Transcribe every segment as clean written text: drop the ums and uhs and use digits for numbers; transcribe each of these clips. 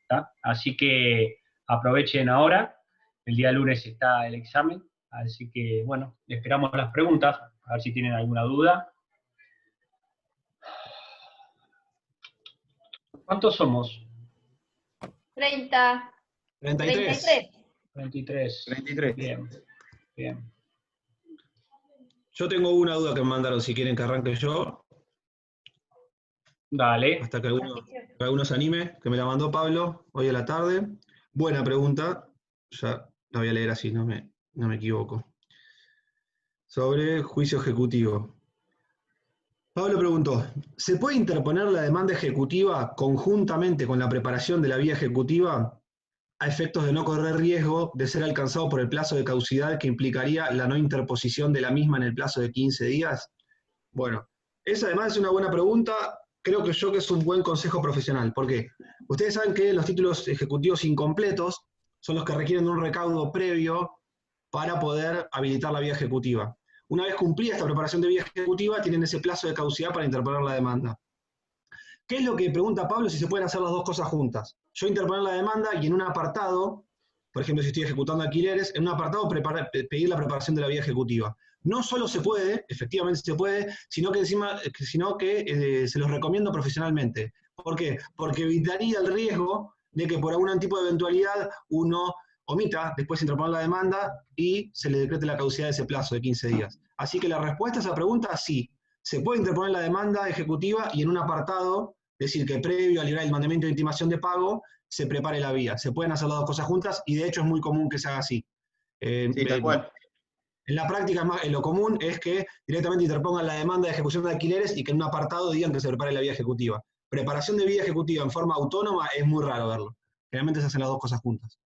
¿tá? Así que aprovechen ahora, el día lunes está el examen, así que bueno, esperamos las preguntas, a ver si tienen alguna duda. ¿Cuántos somos? 30. 33. 23. 33. Bien, bien. Yo tengo una duda que me mandaron, si quieren que arranque yo. Dale. Hasta que alguno se anime, que me la mandó Pablo hoy a la tarde. Buena pregunta, ya la voy a leer así, no me equivoco. Sobre juicio ejecutivo. Pablo preguntó, ¿se puede interponer la demanda ejecutiva conjuntamente con la preparación de la vía ejecutiva a efectos de no correr riesgo de ser alcanzado por el plazo de caducidad que implicaría la no interposición de la misma en el plazo de 15 días? Bueno, esa además es una buena pregunta, creo que es un buen consejo profesional. ¿Por qué? Ustedes saben que los títulos ejecutivos incompletos son los que requieren de un recaudo previo para poder habilitar la vía ejecutiva. Una vez cumplida esta preparación de vía ejecutiva, tienen ese plazo de caducidad para interponer la demanda. ¿Qué es lo que pregunta Pablo si se pueden hacer las dos cosas juntas? Yo interponer la demanda y en un apartado, por ejemplo, si estoy ejecutando alquileres, en un apartado pedir la preparación de la vía ejecutiva. No solo se puede, efectivamente se puede, sino que se los recomiendo profesionalmente. ¿Por qué? Porque evitaría el riesgo de que por algún tipo de eventualidad uno omita después interponer la demanda y se le decrete la caducidad de ese plazo de 15 días. Así que la respuesta a esa pregunta, sí. Se puede interponer la demanda ejecutiva y en un apartado decir que previo a liberar el mandamiento de intimación de pago se prepare la vía. Se pueden hacer las dos cosas juntas y de hecho es muy común que se haga así. Sí, tal cual. En la práctica, lo común es que directamente interpongan la demanda de ejecución de alquileres y que en un apartado digan que se prepare la vía ejecutiva. Preparación de vía ejecutiva en forma autónoma es muy raro verlo. Generalmente se hacen las dos cosas juntas.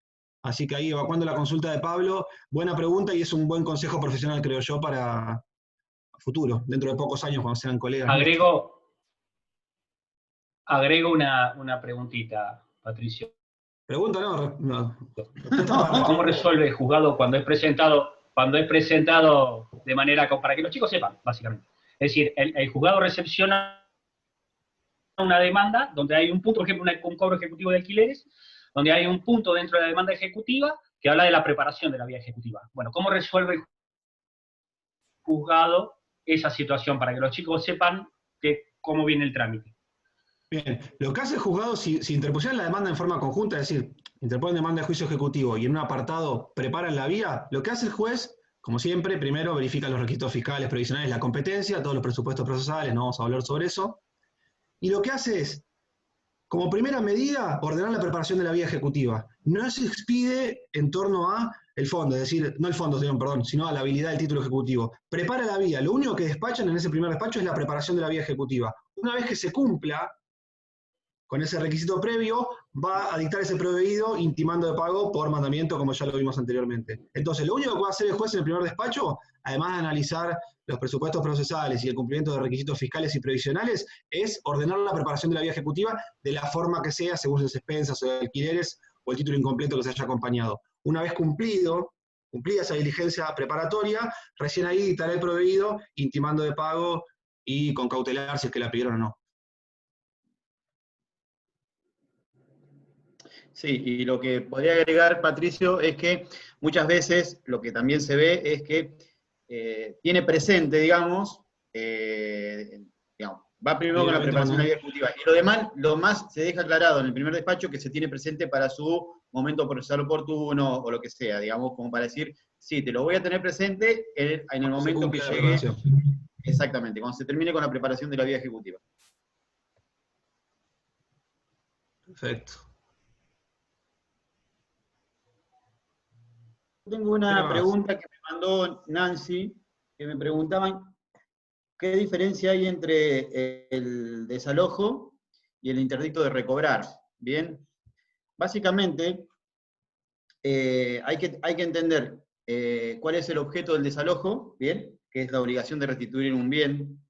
Así que ahí, evacuando la consulta de Pablo, buena pregunta y es un buen consejo profesional, creo yo, para futuro, dentro de pocos años cuando sean colegas. Agrego una preguntita, Patricio. Pregunta, no. ¿Cómo resuelve el juzgado cuando es presentado de manera, para que los chicos sepan, básicamente? Es decir, el juzgado recepciona una demanda donde hay un punto, por ejemplo, un cobro ejecutivo de alquileres, donde hay un punto dentro de la demanda ejecutiva que habla de la preparación de la vía ejecutiva. Bueno, ¿cómo resuelve el juzgado esa situación para que los chicos sepan cómo viene el trámite? Bien, lo que hace el juzgado, si interpusieran la demanda en forma conjunta, es decir, interponen demanda de juicio ejecutivo y en un apartado preparan la vía, lo que hace el juez, como siempre, primero verifica los requisitos fiscales, previsionales, la competencia, todos los presupuestos procesales, no vamos a hablar sobre eso, y lo que hace es, como primera medida, ordenar la preparación de la vía ejecutiva. No se expide en torno a el fondo, es decir, no el fondo, perdón, sino a la habilidad del título ejecutivo. Prepara la vía, lo único que despachan en ese primer despacho es la preparación de la vía ejecutiva. Una vez que se cumpla con ese requisito previo, va a dictar ese proveído intimando de pago por mandamiento, como ya lo vimos anteriormente. Entonces, lo único que va a hacer el juez en el primer despacho, además de analizar los presupuestos procesales y el cumplimiento de requisitos fiscales y previsionales, es ordenar la preparación de la vía ejecutiva de la forma que sea, según sus expensas o alquileres o el título incompleto que se haya acompañado. Una vez cumplida esa diligencia preparatoria, recién ahí dictará el proveído intimando de pago y con cautelar si es que la pidieron o no. Sí, y lo que podría agregar, Patricio, es que muchas veces lo que también se ve es que tiene presente, digamos, va primero con la preparación de la vía ejecutiva, y lo más se deja aclarado en el primer despacho que se tiene presente para su momento procesal oportuno o lo que sea, digamos, como para decir, sí, te lo voy a tener presente en el momento que llegue, exactamente, cuando se termine con la preparación de la vía ejecutiva. Perfecto. Tengo una pregunta que me mandó Nancy, que me preguntaban qué diferencia hay entre el desalojo y el interdicto de recobrar. Bien, básicamente hay que entender cuál es el objeto del desalojo, bien, que es la obligación de restituir un bien,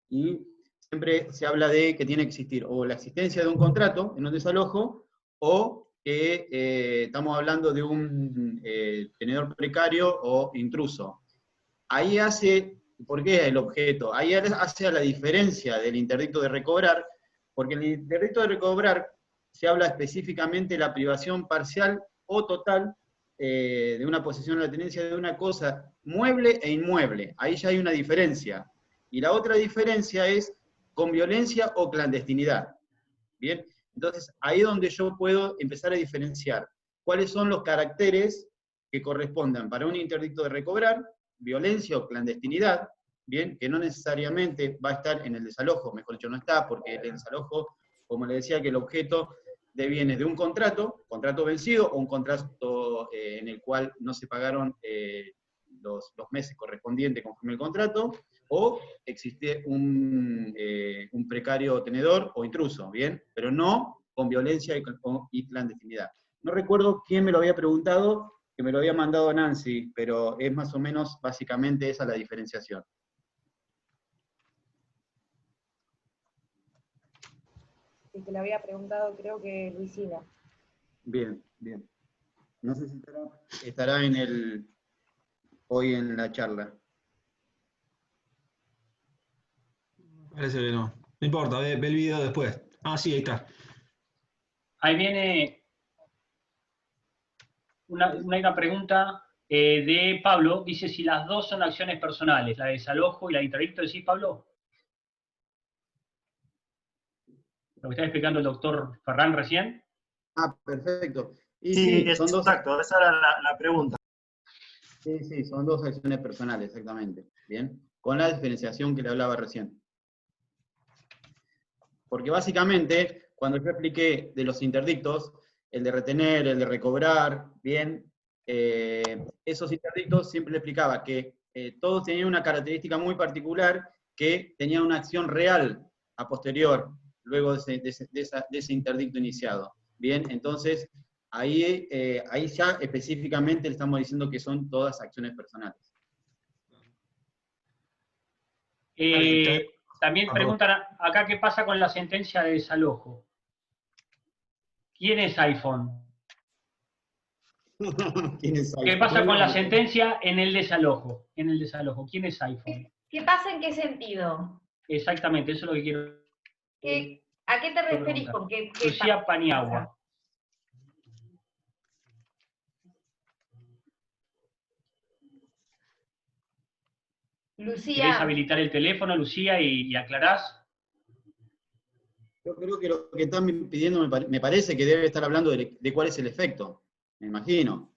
y siempre se habla de que tiene que existir o la existencia de un contrato en un desalojo, o que estamos hablando de un tenedor precario o intruso. Ahí ¿por qué el objeto? Ahí hace a la diferencia del interdicto de recobrar, porque el interdicto de recobrar se habla específicamente de la privación parcial o total de una posesión o la tenencia de una cosa mueble e inmueble. Ahí ya hay una diferencia. Y la otra diferencia es con violencia o clandestinidad. ¿Bien? Entonces, ahí es donde yo puedo empezar a diferenciar cuáles son los caracteres que correspondan para un interdicto de recobrar, violencia o clandestinidad, ¿bien? Que no necesariamente va a estar en el desalojo, mejor dicho, no está, porque el desalojo, como le decía, que el objeto deviene de un contrato vencido, o un contrato en el cual no se pagaron los meses correspondientes conforme al contrato, o existe un precario tenedor o intruso, ¿bien? Pero no con violencia y clandestinidad. No recuerdo quién me lo había preguntado, que me lo había mandado Nancy, pero es más o menos, básicamente, esa la diferenciación. Sí, que le había preguntado, creo que Luisina. Bien, bien. No sé si estará hoy en la charla. Parece que no. No importa, ve el video después. Ah, sí, ahí está. Ahí viene una pregunta de Pablo. Dice si las dos son acciones personales, la de desalojo y la de interdicto. ¿Decís, Pablo? Lo que está explicando el doctor Ferran recién. Ah, perfecto. Y Sí, son dos, exacto, esa era la pregunta. sí, son dos acciones personales, exactamente. Bien, con la diferenciación que le hablaba recién. Porque básicamente, cuando yo expliqué de los interdictos, el de retener, el de recobrar, bien, esos interdictos siempre le explicaba que todos tenían una característica muy particular, que tenían una acción real a posterior, luego de ese interdicto iniciado. Bien, entonces, ahí ya específicamente le estamos diciendo que son todas acciones personales. También preguntan acá qué pasa con la sentencia de desalojo. ¿Quién es iPhone? ¿Qué pasa con la sentencia en el desalojo? En el desalojo, ¿quién es iPhone? ¿Qué pasa en qué sentido? Exactamente, eso es lo que quiero ¿A qué te referís preguntar. con qué Lucía pasa? Paniagua. Lucía. ¿Querés habilitar el teléfono, Lucía, y aclarás? Yo creo que lo que están pidiendo me parece que debe estar hablando de cuál es el efecto, me imagino.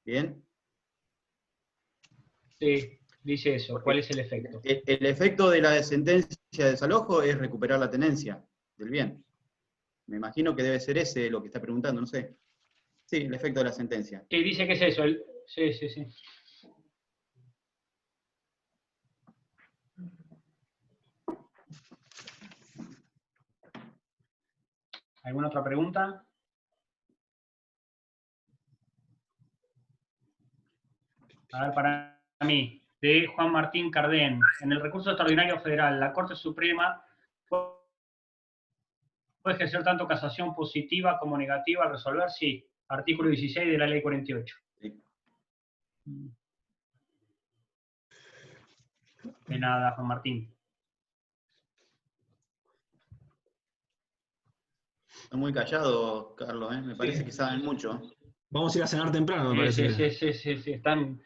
¿Bien? Sí, dice eso. ¿Cuál es el efecto? El efecto de la sentencia de desalojo es recuperar la tenencia del bien. Me imagino que debe ser ese lo que está preguntando, no sé. Sí, el efecto de la sentencia. Sí, dice que es eso. Sí. ¿Alguna otra pregunta? A ver, para mí, de Juan Martín Cardén. En el recurso extraordinario federal, la Corte Suprema puede ejercer tanto casación positiva como negativa al resolver, sí. Artículo 16 de la Ley 48. Sí. De nada, Juan Martín. Están muy callados, Carlos, ¿eh? Me parece que saben mucho. Vamos a ir a cenar temprano, me parece. Sí, están...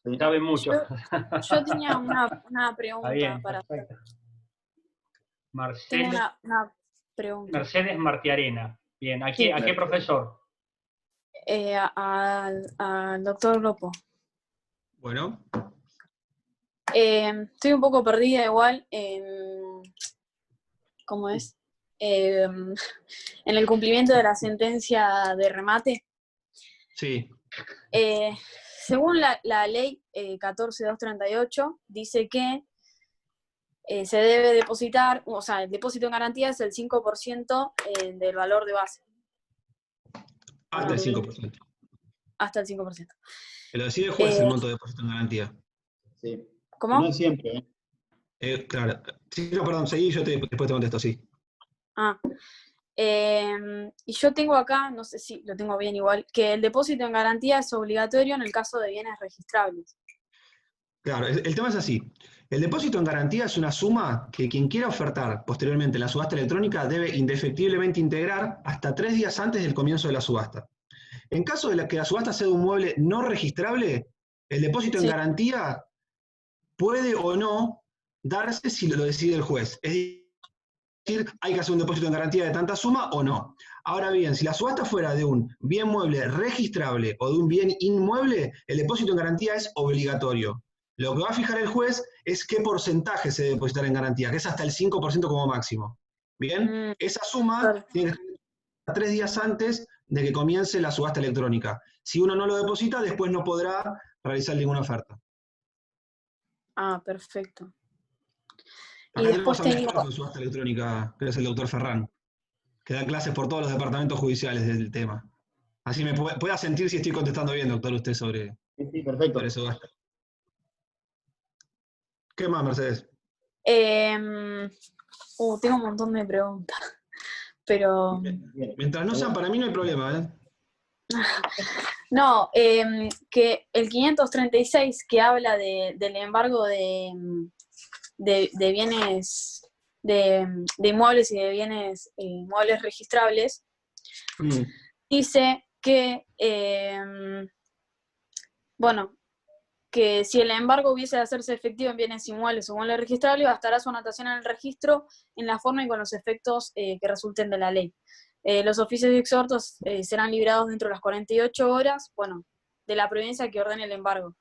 Sí. Saben mucho. Yo tenía una pregunta bien, para hacer. Tengo una pregunta. Mercedes Martiarena. Bien, ¿a Sí. qué profesor? Al doctor Lopo. Bueno. Estoy un poco perdida igual ¿cómo es? En el cumplimiento de la sentencia de remate. Sí. Según la ley 14.238, dice que se debe depositar, o sea, el depósito en garantía es el 5% del valor de base. Hasta el 5%. Hasta el 5%. Que lo decide el juez el monto de depósito en garantía. Sí. ¿Cómo? No es siempre, ¿eh? Claro. Sí, no, perdón, seguí, yo después te contesto, sí. Y yo tengo acá, no sé si lo tengo bien igual, que el depósito en garantía es obligatorio en el caso de bienes registrables. Claro, el tema es así. El depósito en garantía es una suma que quien quiera ofertar posteriormente la subasta electrónica debe indefectiblemente integrar hasta 3 días antes del comienzo de la subasta. En caso de que la subasta sea de un mueble no registrable, el depósito en Sí. garantía puede o no darse si lo decide el juez. Es decir, hay que hacer un depósito en garantía de tanta suma o no. Ahora bien, si la subasta fuera de un bien mueble registrable o de un bien inmueble, el depósito en garantía es obligatorio. Lo que va a fijar el juez es qué porcentaje se debe depositar en garantía, que es hasta el 5% como máximo. Bien, esa suma Claro. tiene que estar 3 días antes de que comience la subasta electrónica. Si uno no lo deposita, después no podrá realizar ninguna oferta. Ah, perfecto. Y Acá después tenemos a un tengo, experto en subasta electrónica, que es el doctor Ferrán, que da clases por todos los departamentos judiciales del tema. Así me pueda sentir si estoy contestando bien, doctor, usted sobre Sí, perfecto. subasta. ¿Qué más, Mercedes? tengo un montón de preguntas, pero Bien. Mientras no sean para mí, no hay problema, ¿eh? no, que el 536 que habla del embargo de bienes, de inmuebles y de bienes inmuebles registrables, dice que, bueno, que si el embargo hubiese de hacerse efectivo en bienes inmuebles o inmuebles registrables, bastará su anotación en el registro en la forma y con los efectos que resulten de la ley. Los oficios y exhortos serán librados dentro de las 48 horas, bueno, de la providencia que ordene el embargo.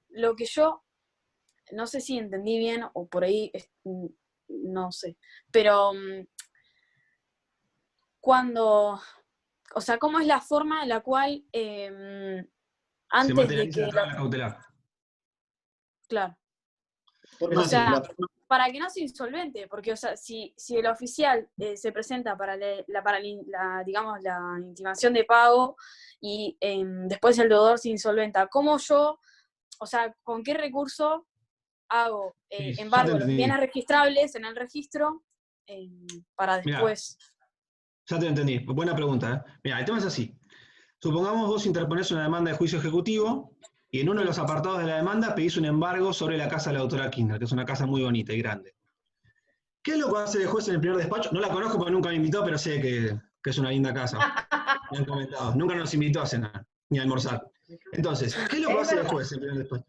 Lo que yo, no sé si entendí bien, o por ahí, no sé, pero cuando, o sea, ¿cómo es la forma en la cual Se antes de materializa que, la tabla cautelar. claro, Forma- o sea, la- para que no sea insolvente, porque, o sea, si el oficial se presenta para digamos, la intimación de pago y después el deudor se insolventa, ¿cómo yo, o sea, con qué recurso hago Sí, ya te embargo los entendí. bienes registrables en el registro para Mirá, después? ya te entendí. Buena pregunta, ¿eh? Mira, el tema es así. Supongamos vos interponés una demanda de juicio ejecutivo y en uno de los apartados de la demanda pedís un embargo sobre la casa de la doctora Kirchner, que es una casa muy bonita y grande. ¿Qué es lo que hace el juez en el primer despacho? No la conozco porque nunca me invitó, pero sé que es una linda casa. Me han comentado. Nunca nos invitó a cenar, ni a almorzar. Entonces, ¿qué es lo que hace el juez en el primer despacho?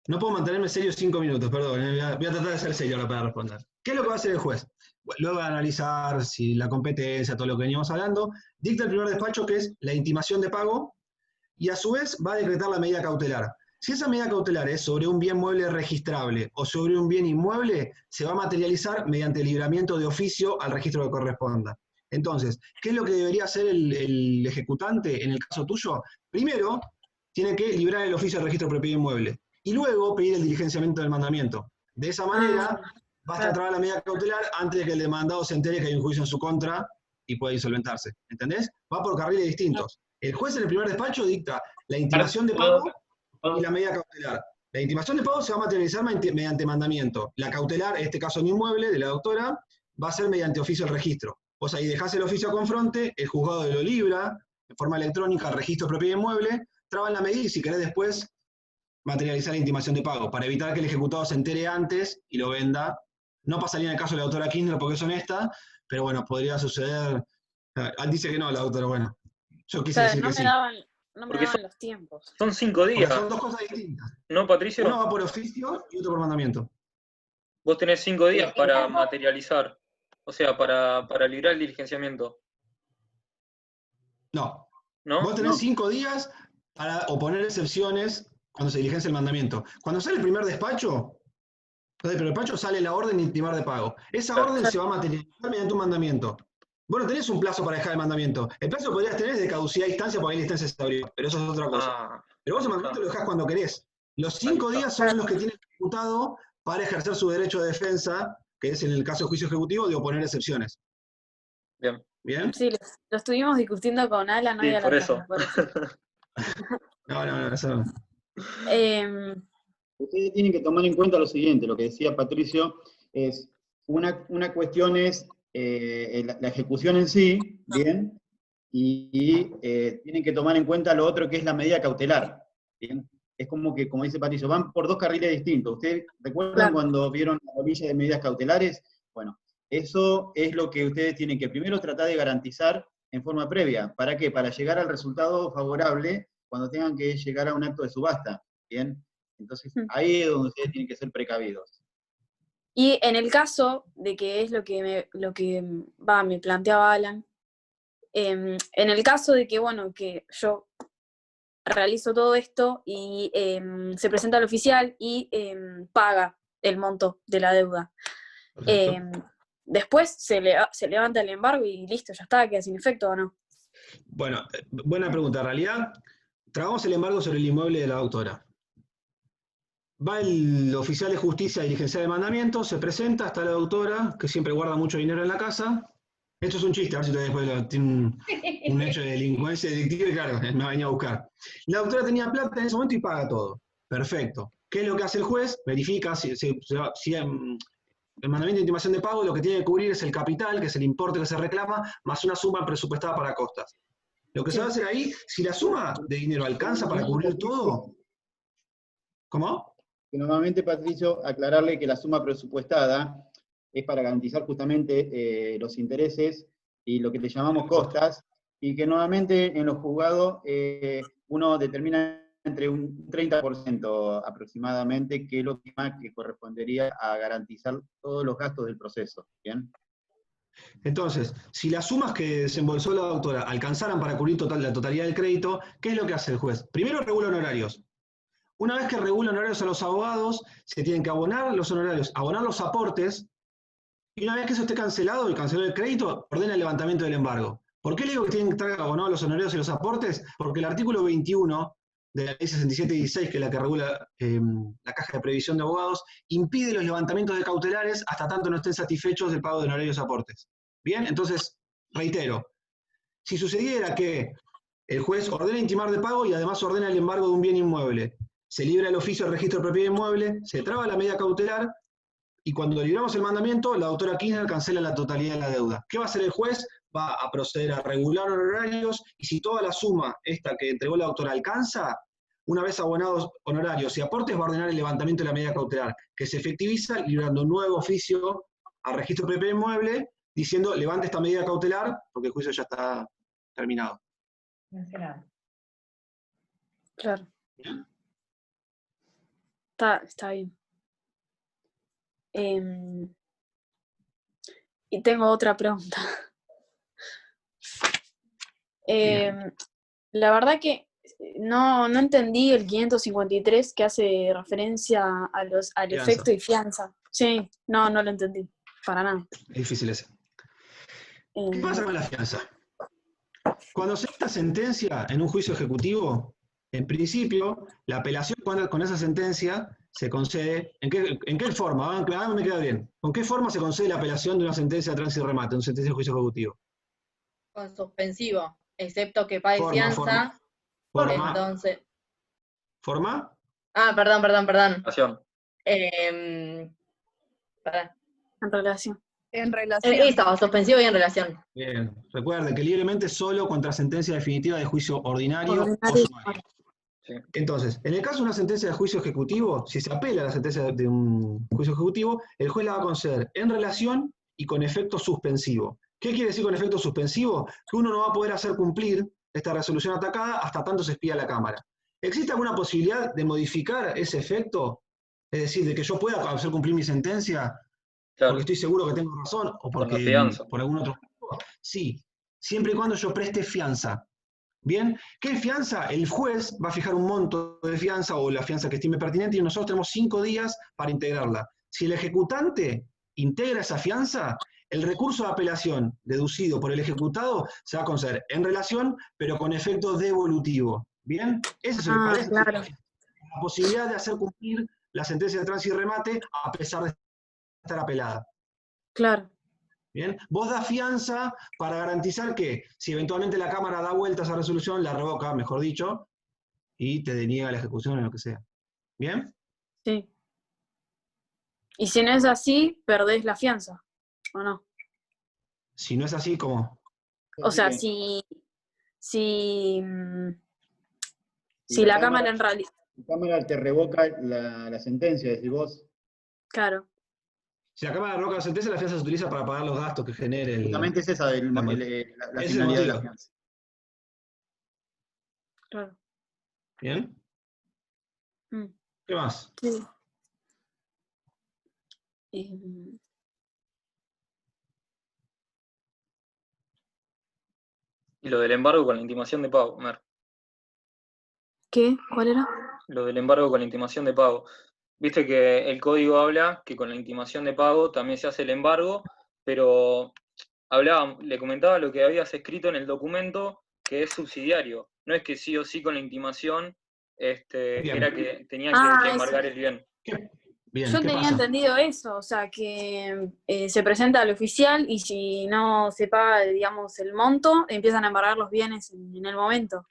No puedo mantenerme serio 5 minutos, perdón. Voy a tratar de ser serio ahora para responder. ¿Qué es lo que va a hacer el juez? Luego de analizar si la competencia, todo lo que veníamos hablando, dicta el primer despacho que es la intimación de pago y a su vez va a decretar la medida cautelar. Si esa medida cautelar es sobre un bien mueble registrable o sobre un bien inmueble, se va a materializar mediante libramiento de oficio al registro que corresponda. Entonces, ¿qué es lo que debería hacer el ejecutante en el caso tuyo? Primero, tiene que librar el oficio al registro de propiedad inmueble y luego pedir el diligenciamiento del mandamiento. De esa manera, va a estar trabada la medida cautelar antes de que el demandado se entere que hay un juicio en su contra y pueda insolventarse. ¿Entendés? Va por carriles distintos. El juez en el primer despacho dicta la intimación de pago y la medida cautelar. La intimación de pago se va a materializar mediante mandamiento. La cautelar, en este caso en inmueble, de la doctora, va a ser mediante oficio al registro. Vos ahí dejás el oficio a confronte, el juzgado lo libra, de forma electrónica, al registro de propiedad inmueble, traban la medida y si querés después materializar la intimación de pago, para evitar que el ejecutado se entere antes y lo venda. No pasaría en el caso de la doctora Kirchner porque es honesta, pero bueno, podría suceder. Dice que no, la doctora, bueno. Yo O quise sea, decir no que me sí. daban Porque los tiempos. son 5 Porque días, son dos cosas distintas. ¿no, Patricio? Uno va por oficio y otro por mandamiento. Vos tenés 5 días para materializar, o sea, para librar el diligenciamiento, No. ¿no? Vos tenés No. 5 días para oponer excepciones cuando se diligencia el mandamiento. Cuando sale el primer despacho, entonces, pero el despacho sale la orden de intimar de pago. Esa Claro. orden se va a materializar mediante un mandamiento. Vos no tenés un plazo para dejar el mandamiento. El plazo que podrías tener es de caducidad a instancia porque ahí la instancia se abrió, pero eso es otra cosa. Ah, Pero vos el mandamiento lo dejás cuando querés. Los 5 Ahí está. días son los que tiene el imputado para ejercer su derecho de defensa, que es en el caso de juicio ejecutivo, de oponer excepciones. bien. ¿Bien? Sí, lo estuvimos discutiendo con Alan hoy Sí, a por la eso. tarde, por eso. No, eso no. Ustedes tienen que tomar en cuenta lo siguiente, lo que decía Patricio, es una cuestión es la ejecución en sí, ¿bien? Y tienen que tomar en cuenta lo otro que es la medida cautelar, ¿bien? es como que, como dice Patricio, van por dos carriles distintos. ¿Ustedes recuerdan Claro. cuando vieron la bolilla de medidas cautelares? Bueno, eso es lo que ustedes tienen que primero tratar de garantizar en forma previa. ¿Para qué? Para llegar al resultado favorable cuando tengan que llegar a un acto de subasta. ¿Bien? Entonces, ahí es donde ustedes tienen que ser precavidos. Y en el caso de que es lo que me planteaba Alan, en el caso de que, bueno, que yo realizo todo esto y se presenta al oficial y paga el monto de la deuda. Perfecto. Después se levanta el embargo y listo, ya está, queda sin efecto o no. Bueno, buena pregunta. En realidad, trabamos el embargo sobre el inmueble de la doctora. Va el oficial de justicia diligenciar el mandamiento, se presenta, está la doctora, que siempre guarda mucho dinero en la casa. Esto es un chiste, a ver si ustedes después tienen un hecho de delincuencia delictiva y claro, me va a venir a buscar. La doctora tenía plata en ese momento y paga todo. Perfecto. ¿Qué es lo que hace el juez? Verifica si el mandamiento de intimación de pago lo que tiene que cubrir es el capital, que es el importe que se reclama, más una suma presupuestada para costas. Lo que se va a hacer ahí, si la suma de dinero alcanza para cubrir todo, ¿cómo? Que normalmente, Patricio, aclararle que la suma presupuestada es para garantizar justamente los intereses y lo que le llamamos costas, y que normalmente en los juzgados uno determina entre un 30% aproximadamente, que es lo que correspondería a garantizar todos los gastos del proceso. ¿Bien? Entonces, si las sumas que desembolsó la doctora alcanzaran para cubrir la totalidad del crédito, ¿qué es lo que hace el juez? Primero regula honorarios. Una vez que regula honorarios a los abogados, se tienen que abonar los honorarios, abonar los aportes, y una vez que eso esté cancelado y cancelado el crédito, ordena el levantamiento del embargo. ¿Por qué le digo que tienen que estar abonados los honorarios y los aportes? Porque el artículo 21 de la ley 6716, que es la que regula la caja de previsión de abogados, impide los levantamientos de cautelares hasta tanto no estén satisfechos del pago de honorarios y aportes. Bien, entonces, reitero, si sucediera que el juez ordena intimar de pago y además ordena el embargo de un bien inmueble, se libra el oficio del registro de propiedad inmueble, se traba la medida cautelar y cuando libramos el mandamiento, la doctora Kirchner cancela la totalidad de la deuda. ¿Qué va a hacer el juez? Va a proceder a regular honorarios y si toda la suma esta que entregó la doctora alcanza, una vez abonados honorarios y aportes, va a ordenar el levantamiento de la medida cautelar, que se efectiviza librando un nuevo oficio al registro de propiedad inmueble diciendo levante esta medida cautelar porque el juicio ya está terminado. Claro. ¿Bien? Está bien. Y tengo otra pregunta. La verdad que no entendí el 553 que hace referencia al Fianza. efecto y fianza. Sí, no lo entendí, para nada. Es difícil ese. ¿Qué pasa con la fianza? Cuando se dicta sentencia en un juicio ejecutivo, en principio, la apelación con esa sentencia se concede. ¿En qué forma? Me queda bien. ¿Con qué forma se concede la apelación de una sentencia de tránsito y remate, una sentencia de juicio ejecutivo? Con suspensivo, excepto que pague fianza. Forma. Entonces. ¿Forma? Perdón. Acción. Pará. En relación. En relación. Eso, suspensivo y en relación. Bien. Recuerden que libremente solo contra sentencia definitiva de juicio ordinario o sumario. Sí. Entonces, en el caso de una sentencia de juicio ejecutivo, si se apela a la sentencia de un juicio ejecutivo, el juez la va a conceder en relación y con efecto suspensivo. ¿Qué quiere decir con efecto suspensivo? Que uno no va a poder hacer cumplir esta resolución atacada hasta tanto se expida la Cámara. ¿Existe alguna posibilidad de modificar ese efecto? Es decir, de que yo pueda hacer cumplir mi sentencia Claro. porque estoy seguro que tengo razón o Con la porque fianza. por algún otro motivo. Sí, siempre y cuando yo preste fianza. Bien, ¿qué fianza? El juez va a fijar un monto de fianza o la fianza que estime pertinente y nosotros tenemos 5 días para integrarla. Si el ejecutante integra esa fianza, el recurso de apelación deducido por el ejecutado se va a conceder en relación, pero con efecto devolutivo. ¿Bien? Ese es Claro. la posibilidad de hacer cumplir la sentencia de tránsito y remate a pesar de estar apelada. Claro. ¿Bien? Vos das fianza para garantizar que si eventualmente la Cámara da vuelta a esa resolución, la revoca, mejor dicho, y te deniega la ejecución o lo que sea. ¿Bien? Sí. Y si no es así, perdés la fianza, ¿o no? Si no es así, ¿cómo? O sea, si la Cámara en realidad... La Cámara te revoca la sentencia, decís vos. Claro. Si la Cámara revoca la sentencia, la fianza se utiliza para pagar los gastos que genere el... Justamente es esa la Ese es el finalidad de la motivo. fianza. Claro. ¿Bien? Mm, ¿Qué más? sí. Em, Y lo del embargo con la intimación de pago, Mer. ¿Qué? ¿Cuál era? Lo del embargo con la intimación de pago. Viste que el código habla que con la intimación de pago también se hace el embargo, pero le comentaba lo que habías escrito en el documento, que es subsidiario. No es que sí o sí con la intimación Bien. era que tenían que Eso. embargar el bien. Bien, Yo ¿qué tenía pasa? entendido eso, o sea, que se presenta al oficial y si no se paga, digamos, el monto, empiezan a embargar los bienes en el momento.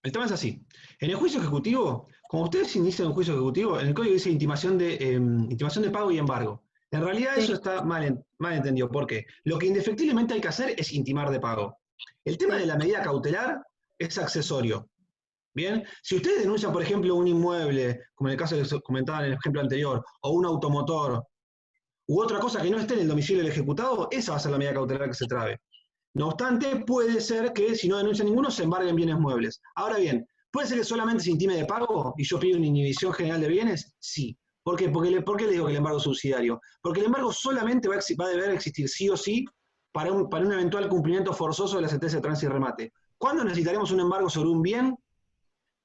El tema es así. En el juicio ejecutivo, como ustedes inician un juicio ejecutivo, en el código dice intimación de pago y embargo. En realidad Sí. eso está mal entendido. ¿Por qué? Lo que indefectiblemente hay que hacer es intimar de pago. El tema Sí. de la medida cautelar es accesorio. Bien, si ustedes denuncian, por ejemplo, un inmueble, como en el caso que comentaba en el ejemplo anterior, o un automotor, u otra cosa que no esté en el domicilio del ejecutado, esa va a ser la medida cautelar que se trabe. No obstante, puede ser que si no denuncia ninguno, se embarguen bienes muebles. Ahora bien, ¿puede ser que solamente se intime de pago y yo pido una inhibición general de bienes? Sí. ¿Por qué? ¿Por qué le digo que el embargo es subsidiario? Porque el embargo solamente va a deber existir sí o sí para un eventual cumplimiento forzoso de la sentencia de tránsito y remate. ¿Cuándo necesitaremos un embargo sobre un bien?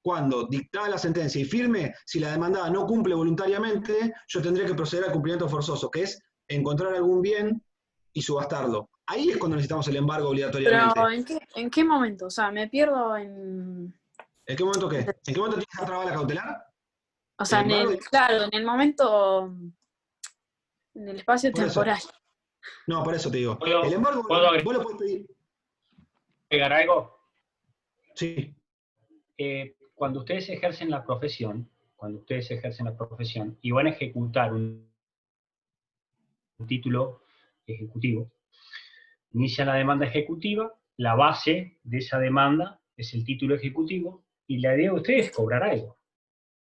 Cuando dictada la sentencia y firme, si la demandada no cumple voluntariamente, yo tendré que proceder al cumplimiento forzoso, que es encontrar algún bien y subastarlo. Ahí es cuando necesitamos el embargo obligatoriamente. Pero ¿en qué momento? O sea, me pierdo en... ¿En qué momento qué? ¿En qué momento tienes que trabar la cautelar? O sea, El embargo, claro, en el momento, en el espacio por eso. temporal. No, por eso te digo. ¿Puedo- El embargo, puedo agregar- vos lo podés pedir. ¿Agregar algo? Sí. Cuando ustedes ejercen la profesión y van a ejecutar un título ejecutivo, inician la demanda ejecutiva, la base de esa demanda es el título ejecutivo y la idea de ustedes es cobrar algo.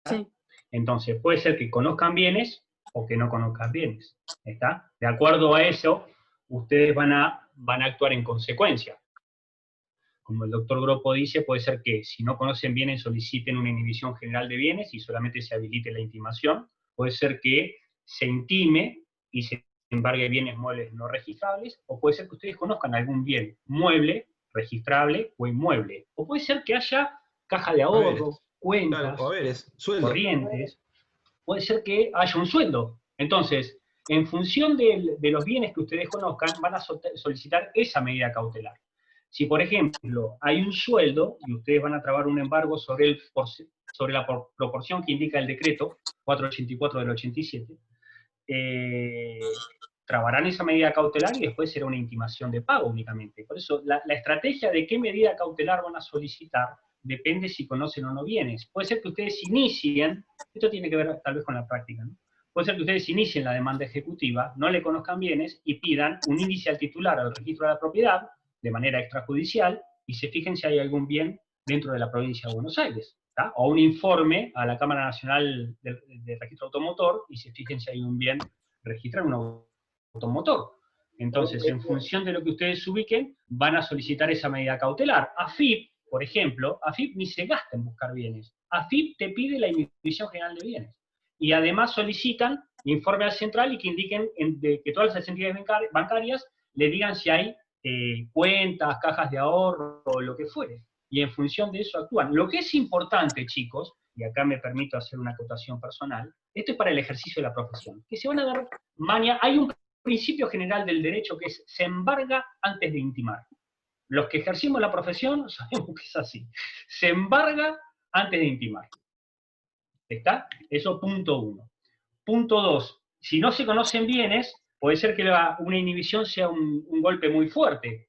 Sí. Entonces, puede ser que conozcan bienes o que no conozcan bienes. ¿Está? De acuerdo a eso, ustedes van a actuar en consecuencia. Como el doctor Gropo dice, puede ser que si no conocen bienes soliciten una inhibición general de bienes y solamente se habilite la intimación. Puede ser que se intime y se embargue bienes muebles no registrables, o puede ser que ustedes conozcan algún bien mueble, registrable o inmueble. O puede ser que haya caja de ahorro, cuentas, Claro, haberes, sueldo. corrientes. Puede ser que haya un sueldo. Entonces, en función de los bienes que ustedes conozcan, van a solicitar esa medida cautelar. Si, por ejemplo, hay un sueldo y ustedes van a trabar un embargo sobre la proporción que indica el decreto 484 del 87, trabarán esa medida cautelar y después será una intimación de pago únicamente. Por eso, la estrategia de qué medida cautelar van a solicitar depende si conocen o no bienes. Puede ser que ustedes inicien, esto tiene que ver tal vez con la práctica, ¿no? Puede ser que ustedes inicien la demanda ejecutiva, no le conozcan bienes y pidan un índice al titular al registro de la propiedad de manera extrajudicial y se fijen si hay algún bien dentro de la provincia de Buenos Aires. ¿tá? O un informe a la Cámara Nacional de Registro Automotor y se fijen si hay un bien registrado en un automotor. Entonces, en función de lo que ustedes ubiquen, van a solicitar esa medida cautelar. AFIP, por ejemplo, AFIP ni se gasta en buscar bienes. AFIP te pide la inhibición general de bienes. Y además solicitan informe al central y que indiquen que todas las entidades bancarias le digan si hay cuentas, cajas de ahorro o lo que fuere. Y en función de eso actúan. Lo que es importante, chicos, y acá me permito hacer una acotación personal, esto es para el ejercicio de la profesión, que se van a dar maña. Hay un principio general del derecho que es se embarga antes de intimar. Los que ejercimos la profesión sabemos que es así. Se embarga antes de intimar. ¿Está? Eso punto 1. Punto 2. Si no se conocen bienes, puede ser que una inhibición sea un golpe muy fuerte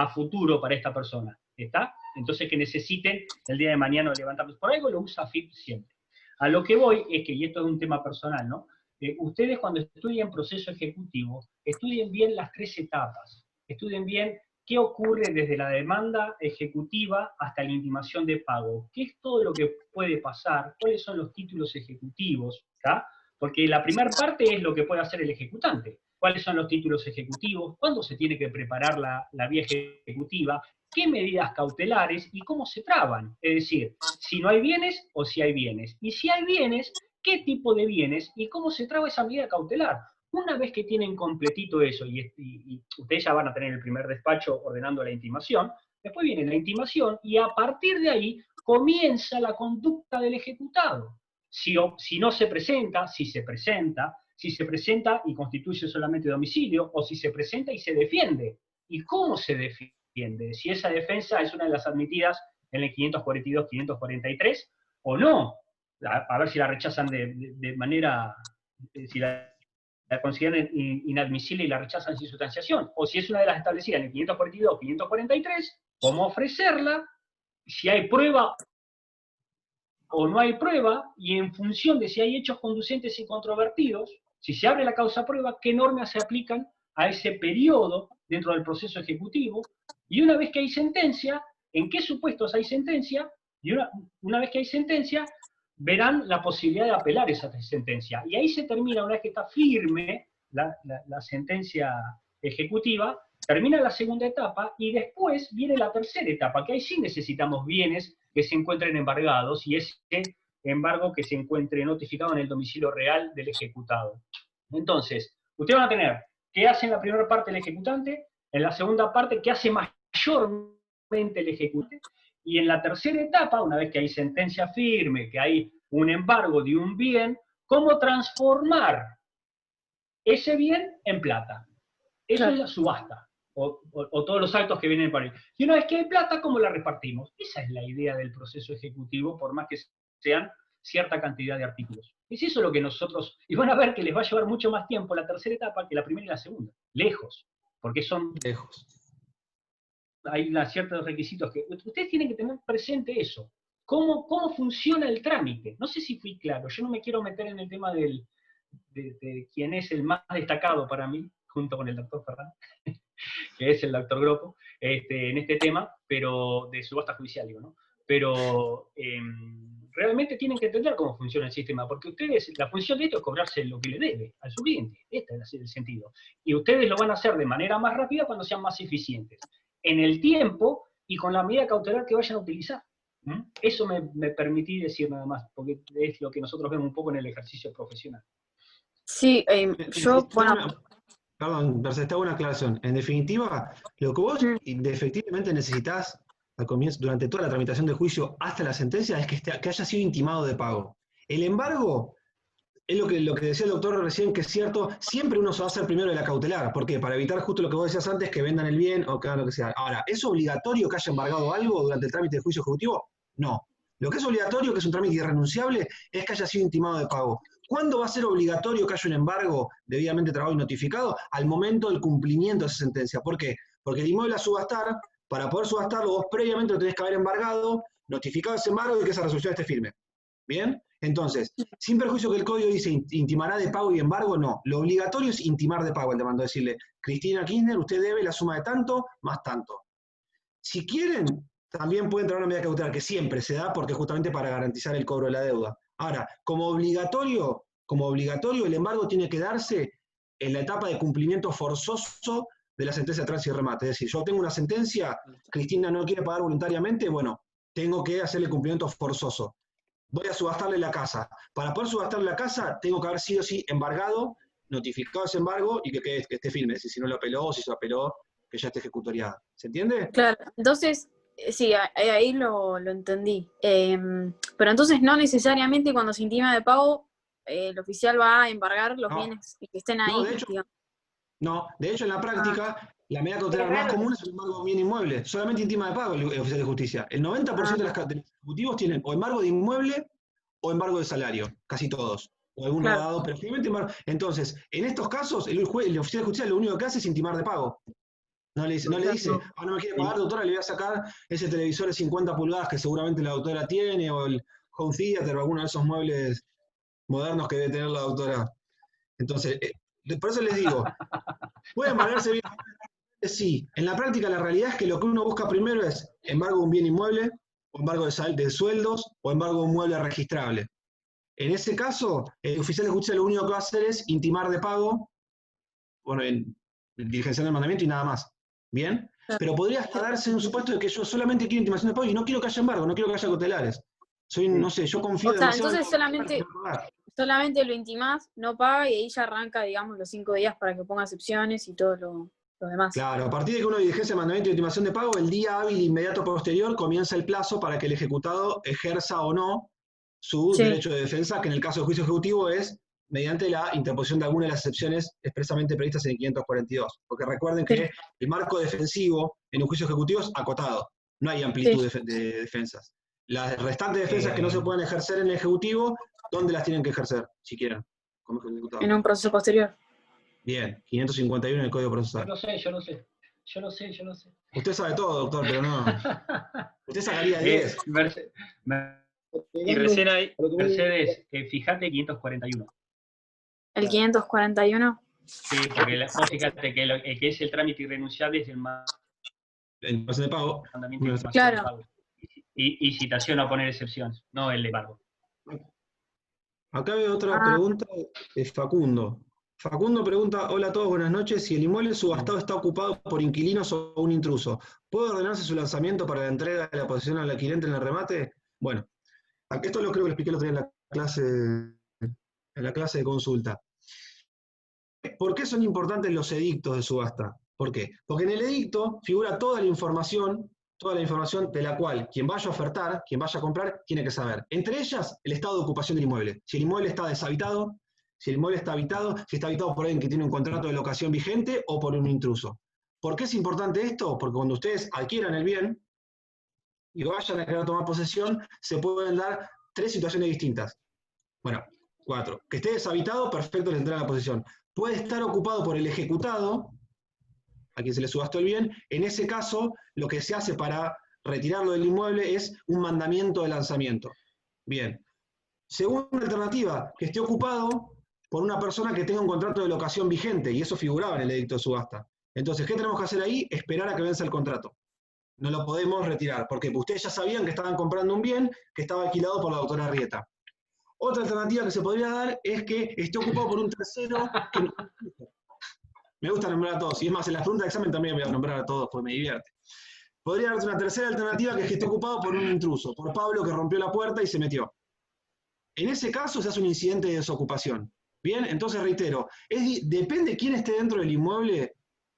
a futuro para esta persona. ¿Está? Entonces que necesiten el día de mañana levantarlos. Por algo lo usa FIP siempre. A lo que voy es que, y esto es un tema personal, ¿no? Ustedes cuando estudien proceso ejecutivo, estudien bien las 3 etapas. Estudien bien qué ocurre desde la demanda ejecutiva hasta la intimación de pago, qué es todo lo que puede pasar, cuáles son los títulos ejecutivos, ¿tá? Porque la primera parte es lo que puede hacer el ejecutante. ¿Cuáles son los títulos ejecutivos? ¿Cuándo se tiene que preparar la vía ejecutiva? ¿Qué medidas cautelares y cómo se traban? Es decir, si no hay bienes o si hay bienes. Y si hay bienes, ¿qué tipo de bienes y cómo se traba esa medida cautelar? Una vez que tienen completito eso, y ustedes ya van a tener el primer despacho ordenando la intimación, después viene la intimación y a partir de ahí comienza la conducta del ejecutado. Si no se presenta, si se presenta y constituye solamente domicilio, o si se presenta y se defiende. ¿Y cómo se defiende? Si esa defensa es una de las admitidas en el 542-543 o no. A ver si la rechazan de manera, si la consideran inadmisible y la rechazan sin sustanciación. O si es una de las establecidas en el 542-543, ¿cómo ofrecerla? Si hay prueba o no hay prueba, y en función de si hay hechos conducentes y controvertidos, si se abre la causa prueba, qué normas se aplican a ese periodo dentro del proceso ejecutivo, y una vez que hay sentencia, en qué supuestos hay sentencia, y una vez que hay sentencia, verán la posibilidad de apelar esa sentencia. Y ahí se termina, una vez que está firme la sentencia ejecutiva, termina la segunda etapa, y después viene la tercera etapa, que ahí sí necesitamos bienes que se encuentren embargados, y ese embargo que se encuentre notificado en el domicilio real del ejecutado. Entonces, ustedes van a tener qué hace en la primera parte el ejecutante, en la segunda parte qué hace mayormente el ejecutante, y en la tercera etapa, una vez que hay sentencia firme, que hay un embargo de un bien, cómo transformar ese bien en plata. Eso Claro. es la subasta. O todos los actos que vienen para ahí. Y una vez que hay plata, ¿cómo la repartimos? Esa es la idea del proceso ejecutivo, por más que sean cierta cantidad de artículos. Es eso lo que nosotros, y van a ver que les va a llevar mucho más tiempo la tercera etapa que la primera y la segunda, lejos, porque Lejos. hay ciertos requisitos que, ustedes tienen que tener presente eso, cómo funciona el trámite. No sé si fui claro, yo no me quiero meter en el tema de quién es el más destacado para mí, junto con el doctor Ferran, que es el doctor Gropo, en este tema, pero de subasta judicial, digo, ¿no? Pero realmente tienen que entender cómo funciona el sistema, porque ustedes, la función de esto es cobrarse lo que le debe al su cliente, este es el sentido. Y ustedes lo van a hacer de manera más rápida cuando sean más eficientes, en el tiempo y con la medida cautelar que vayan a utilizar. Eso me permití decir nada más, porque es lo que nosotros vemos un poco en el ejercicio profesional. Sí, yo, bueno, Perdón, pero te hago una aclaración. En definitiva, lo que vos efectivamente necesitas al comienzo, durante toda la tramitación del juicio hasta la sentencia, es que haya sido intimado de pago. El embargo, es lo que decía el doctor recién, que es cierto, siempre uno se va a hacer primero de la cautelar. ¿Por qué? Para evitar justo lo que vos decías antes, que vendan el bien o que hagan lo que sea. Ahora, ¿es obligatorio que haya embargado algo durante el trámite de juicio ejecutivo? No. Lo que es obligatorio, que es un trámite irrenunciable, es que haya sido intimado de pago. ¿Cuándo va a ser obligatorio que haya un embargo debidamente trabado y notificado? Al momento del cumplimiento de esa sentencia. ¿Por qué? Porque el inmueble a subastar, para poder subastarlo, vos previamente lo tenés que haber embargado, notificado ese embargo y que esa resolución esté firme. ¿Bien? Entonces, sin perjuicio que el código dice intimará de pago y embargo, no. Lo obligatorio es intimar de pago. El demandó decirle, Cristina Kirchner, usted debe la suma de tanto más tanto. Si quieren, también pueden traer una medida cautelar, que siempre se da porque justamente para garantizar el cobro de la deuda. Ahora, como obligatorio, el embargo tiene que darse en la etapa de cumplimiento forzoso de la sentencia de tránsito y remate. Es decir, yo tengo una sentencia, Cristina no quiere pagar voluntariamente, bueno, tengo que hacerle cumplimiento forzoso. Voy a subastarle la casa. Para poder subastarle la casa, tengo que haber sido sí embargado, notificado ese embargo y que esté firme. Es decir, si no lo apeló o si se apeló, que ya esté ejecutoriada. ¿Se entiende? claro, entonces, sí, ahí lo entendí. Pero entonces no necesariamente cuando se intima de pago, el oficial va a embargar los bienes que estén ahí. De hecho, en la práctica, la medida cautelar más común es el embargo de un bien inmueble. Solamente intima de pago el oficial de justicia. El 90% de los ejecutivos tienen o embargo de inmueble o embargo de salario, casi todos. O algún dado, pero finalmente embargo. Entonces, en estos casos, el oficial de justicia lo único que hace es intimar de pago. No le dice, no me quiere pagar, doctora, le voy a sacar ese televisor de 50 pulgadas que seguramente la doctora tiene, o el home theater, o alguno de esos muebles modernos que debe tener la doctora. Entonces, por eso les digo, puede embargarse bien sí. En la práctica, la realidad es que lo que uno busca primero es embargo de un bien inmueble, o embargo de sueldos, o embargo de un mueble registrable. En ese caso, el oficial de justicia lo único que va a hacer es intimar de pago, bueno, diligenciando el mandamiento y nada más. ¿Bien? Pero podría hasta darse un supuesto de que yo solamente quiero intimación de pago y no quiero que haya embargo, no quiero que haya cautelares. No sé, yo confío O sea, demasiado entonces en solamente lo intimás, no paga y ahí ya arranca, digamos, los 5 días para que ponga excepciones y todo lo demás. Claro, a partir de que uno diligencia el mandamiento de intimación de pago, el día hábil inmediato posterior comienza el plazo para que el ejecutado ejerza o no su Sí. derecho de defensa, que en el caso del juicio ejecutivo es mediante la interposición de alguna de las excepciones expresamente previstas en el 542. Porque recuerden que el marco defensivo en un juicio ejecutivo es acotado, no hay amplitud de defensas. Las restantes defensas que no se pueden ejercer en el ejecutivo, ¿dónde las tienen que ejercer, si quieren, como ejecutado? En un proceso posterior. Bien, 551 en el Código Procesal. Yo no sé. Usted sabe todo, doctor, pero no. Usted sacaría 10. Y recién ahí, Mercedes, fíjate 541. ¿El 541? Sí, porque vos fíjate que el que es el trámite irrenunciable es el Intimación de pago. mandamiento de intimación Claro. de pago. Y citación a poner excepciones, no el embargo. Acá veo otra pregunta de Facundo. Facundo pregunta, hola a todos, buenas noches. Si el inmueble subastado está ocupado por inquilinos o un intruso, ¿puede ordenarse su lanzamiento para la entrega de la posesión al adquirente en el remate? Bueno, esto lo creo que lo expliqué el otro día en la clase de consulta. ¿Por qué son importantes los edictos de subasta? ¿Por qué? Porque en el edicto figura toda la información de la cual quien vaya a ofertar, quien vaya a comprar, tiene que saber. Entre ellas, el estado de ocupación del inmueble. Si el inmueble está deshabitado, si el inmueble está habitado, si está habitado por alguien que tiene un contrato de locación vigente o por un intruso. ¿Por qué es importante esto? Porque cuando ustedes adquieran el bien y vayan a querer tomar posesión, se pueden dar 3 situaciones distintas. Bueno, 4. Que esté deshabitado, perfecto, le entrega la posesión. Puede estar ocupado por el ejecutado, a quien se le subastó el bien. En ese caso, lo que se hace para retirarlo del inmueble es un mandamiento de lanzamiento. Bien. Segunda alternativa, que esté ocupado por una persona que tenga un contrato de locación vigente, y eso figuraba en el edicto de subasta. Entonces, ¿qué tenemos que hacer ahí? Esperar a que venza el contrato. No lo podemos retirar, porque ustedes ya sabían que estaban comprando un bien que estaba alquilado por la doctora Arrieta. Otra alternativa que se podría dar es que esté ocupado por un tercero que no... Me gusta nombrar a todos, y es más, en las preguntas de examen también voy a nombrar a todos, porque me divierte. Podría haber una tercera alternativa que es que esté ocupado por un intruso, por Pablo que rompió la puerta y se metió. En ese caso se hace un incidente de desocupación. Bien, entonces reitero, depende de quién esté dentro del inmueble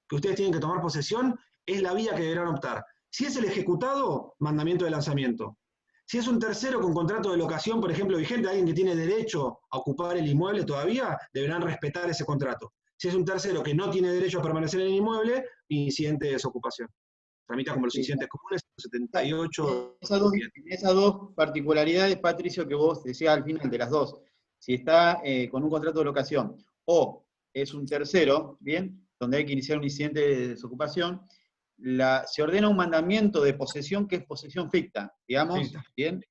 que ustedes tienen que tomar posesión, es la vía que deberán optar. Si es el ejecutado, mandamiento de lanzamiento. Si es un tercero con contrato de locación, por ejemplo, vigente, alguien que tiene derecho a ocupar el inmueble todavía, deberán respetar ese contrato. Si es un tercero que no tiene derecho a permanecer en el inmueble, incidente de desocupación. Tramita como los incidentes comunes, 78. Esas dos particularidades, Patricio, que vos decías al final de las dos, si está con un contrato de locación o es un tercero, ¿bien? Donde hay que iniciar un incidente de desocupación, se ordena un mandamiento de posesión que es posesión ficta, digamos, ¿bien?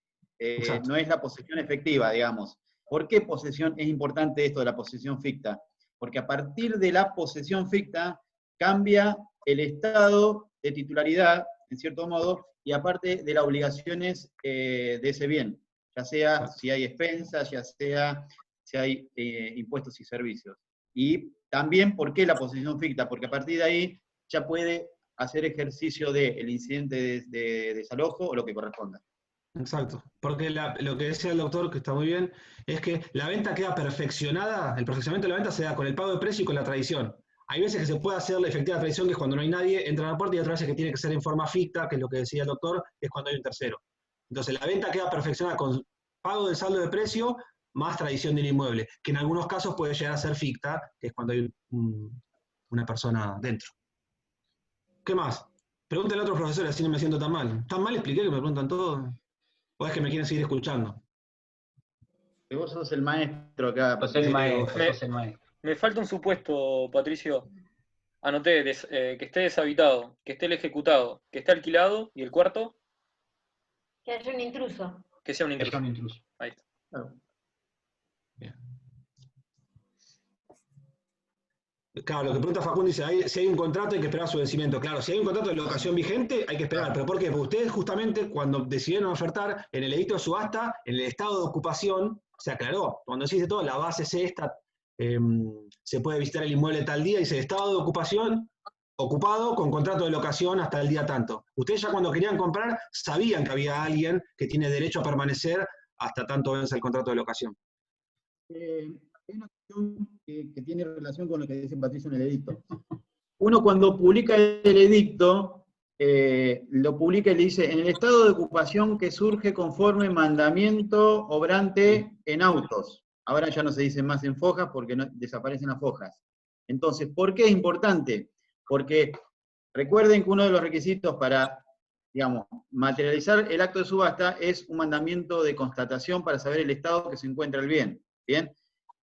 No es la posesión efectiva, digamos. ¿Por qué posesión es importante esto de la posesión ficta? Porque a partir de la posesión ficta cambia el estado de titularidad, en cierto modo, y aparte de las obligaciones de ese bien, ya sea si hay expensas, ya sea si hay impuestos y servicios. Y también, ¿por qué la posesión ficta? Porque a partir de ahí ya puede hacer ejercicio del incidente de desalojo o lo que corresponda. Exacto, porque lo que decía el doctor, que está muy bien, es que la venta queda perfeccionada, el perfeccionamiento de la venta se da con el pago de precio y con la tradición. Hay veces que se puede hacer la efectiva tradición, que es cuando no hay nadie, entra a la puerta, y otras veces que tiene que ser en forma ficta, que es lo que decía el doctor, que es cuando hay un tercero. Entonces la venta queda perfeccionada con pago del saldo de precio más tradición del inmueble, que en algunos casos puede llegar a ser ficta, que es cuando hay una persona dentro. ¿Qué más? Pregúntale a otros profesores, así no me siento tan mal. ¿Tan mal expliqué que me preguntan todo? ¿O es que me quieren seguir escuchando? Que vos sos el maestro acá. Sos el maestro. Me falta un supuesto, Patricio. Anoté que esté deshabitado, que esté el ejecutado, que esté alquilado, y el cuarto, que haya un intruso. que sea un intruso. Que sea un intruso. Ahí está. Bien. Claro, lo que pregunta Facundo dice, si hay un contrato hay que esperar su vencimiento. Claro, si hay un contrato de locación vigente hay que esperar. ¿Pero por qué? Porque ustedes justamente cuando decidieron ofertar en el edicto de subasta, en el estado de ocupación, se aclaró. Cuando se dice todo, la base es esta, se puede visitar el inmueble tal día, dice estado de ocupación, ocupado con contrato de locación hasta el día tanto. Ustedes ya cuando querían comprar sabían que había alguien que tiene derecho a permanecer hasta tanto vence el contrato de locación. Hay una cuestión que tiene relación con lo que dice Patricio en el edicto. Uno cuando publica el edicto, lo publica y le dice, en el estado de ocupación que surge conforme mandamiento obrante en autos. Ahora ya no se dice más en fojas porque desaparecen las fojas. Entonces, ¿por qué es importante? Porque recuerden que uno de los requisitos para, digamos, materializar el acto de subasta es un mandamiento de constatación para saber el estado que se encuentra el bien. ¿Bien?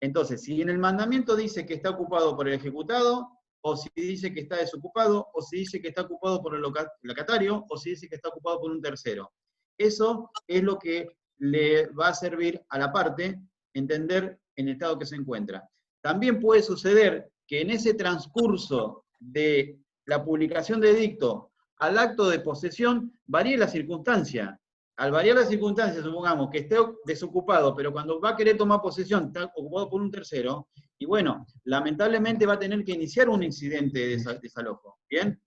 Entonces, si en el mandamiento dice que está ocupado por el ejecutado, o si dice que está desocupado, o si dice que está ocupado por el locatario, o si dice que está ocupado por un tercero. Eso es lo que le va a servir a la parte entender en el estado que se encuentra. También puede suceder que en ese transcurso de la publicación de edicto al acto de posesión varíe la circunstancia. Al variar las circunstancias, supongamos que esté desocupado, pero cuando va a querer tomar posesión está ocupado por un tercero, y bueno, lamentablemente va a tener que iniciar un incidente de desalojo. ¿Bien?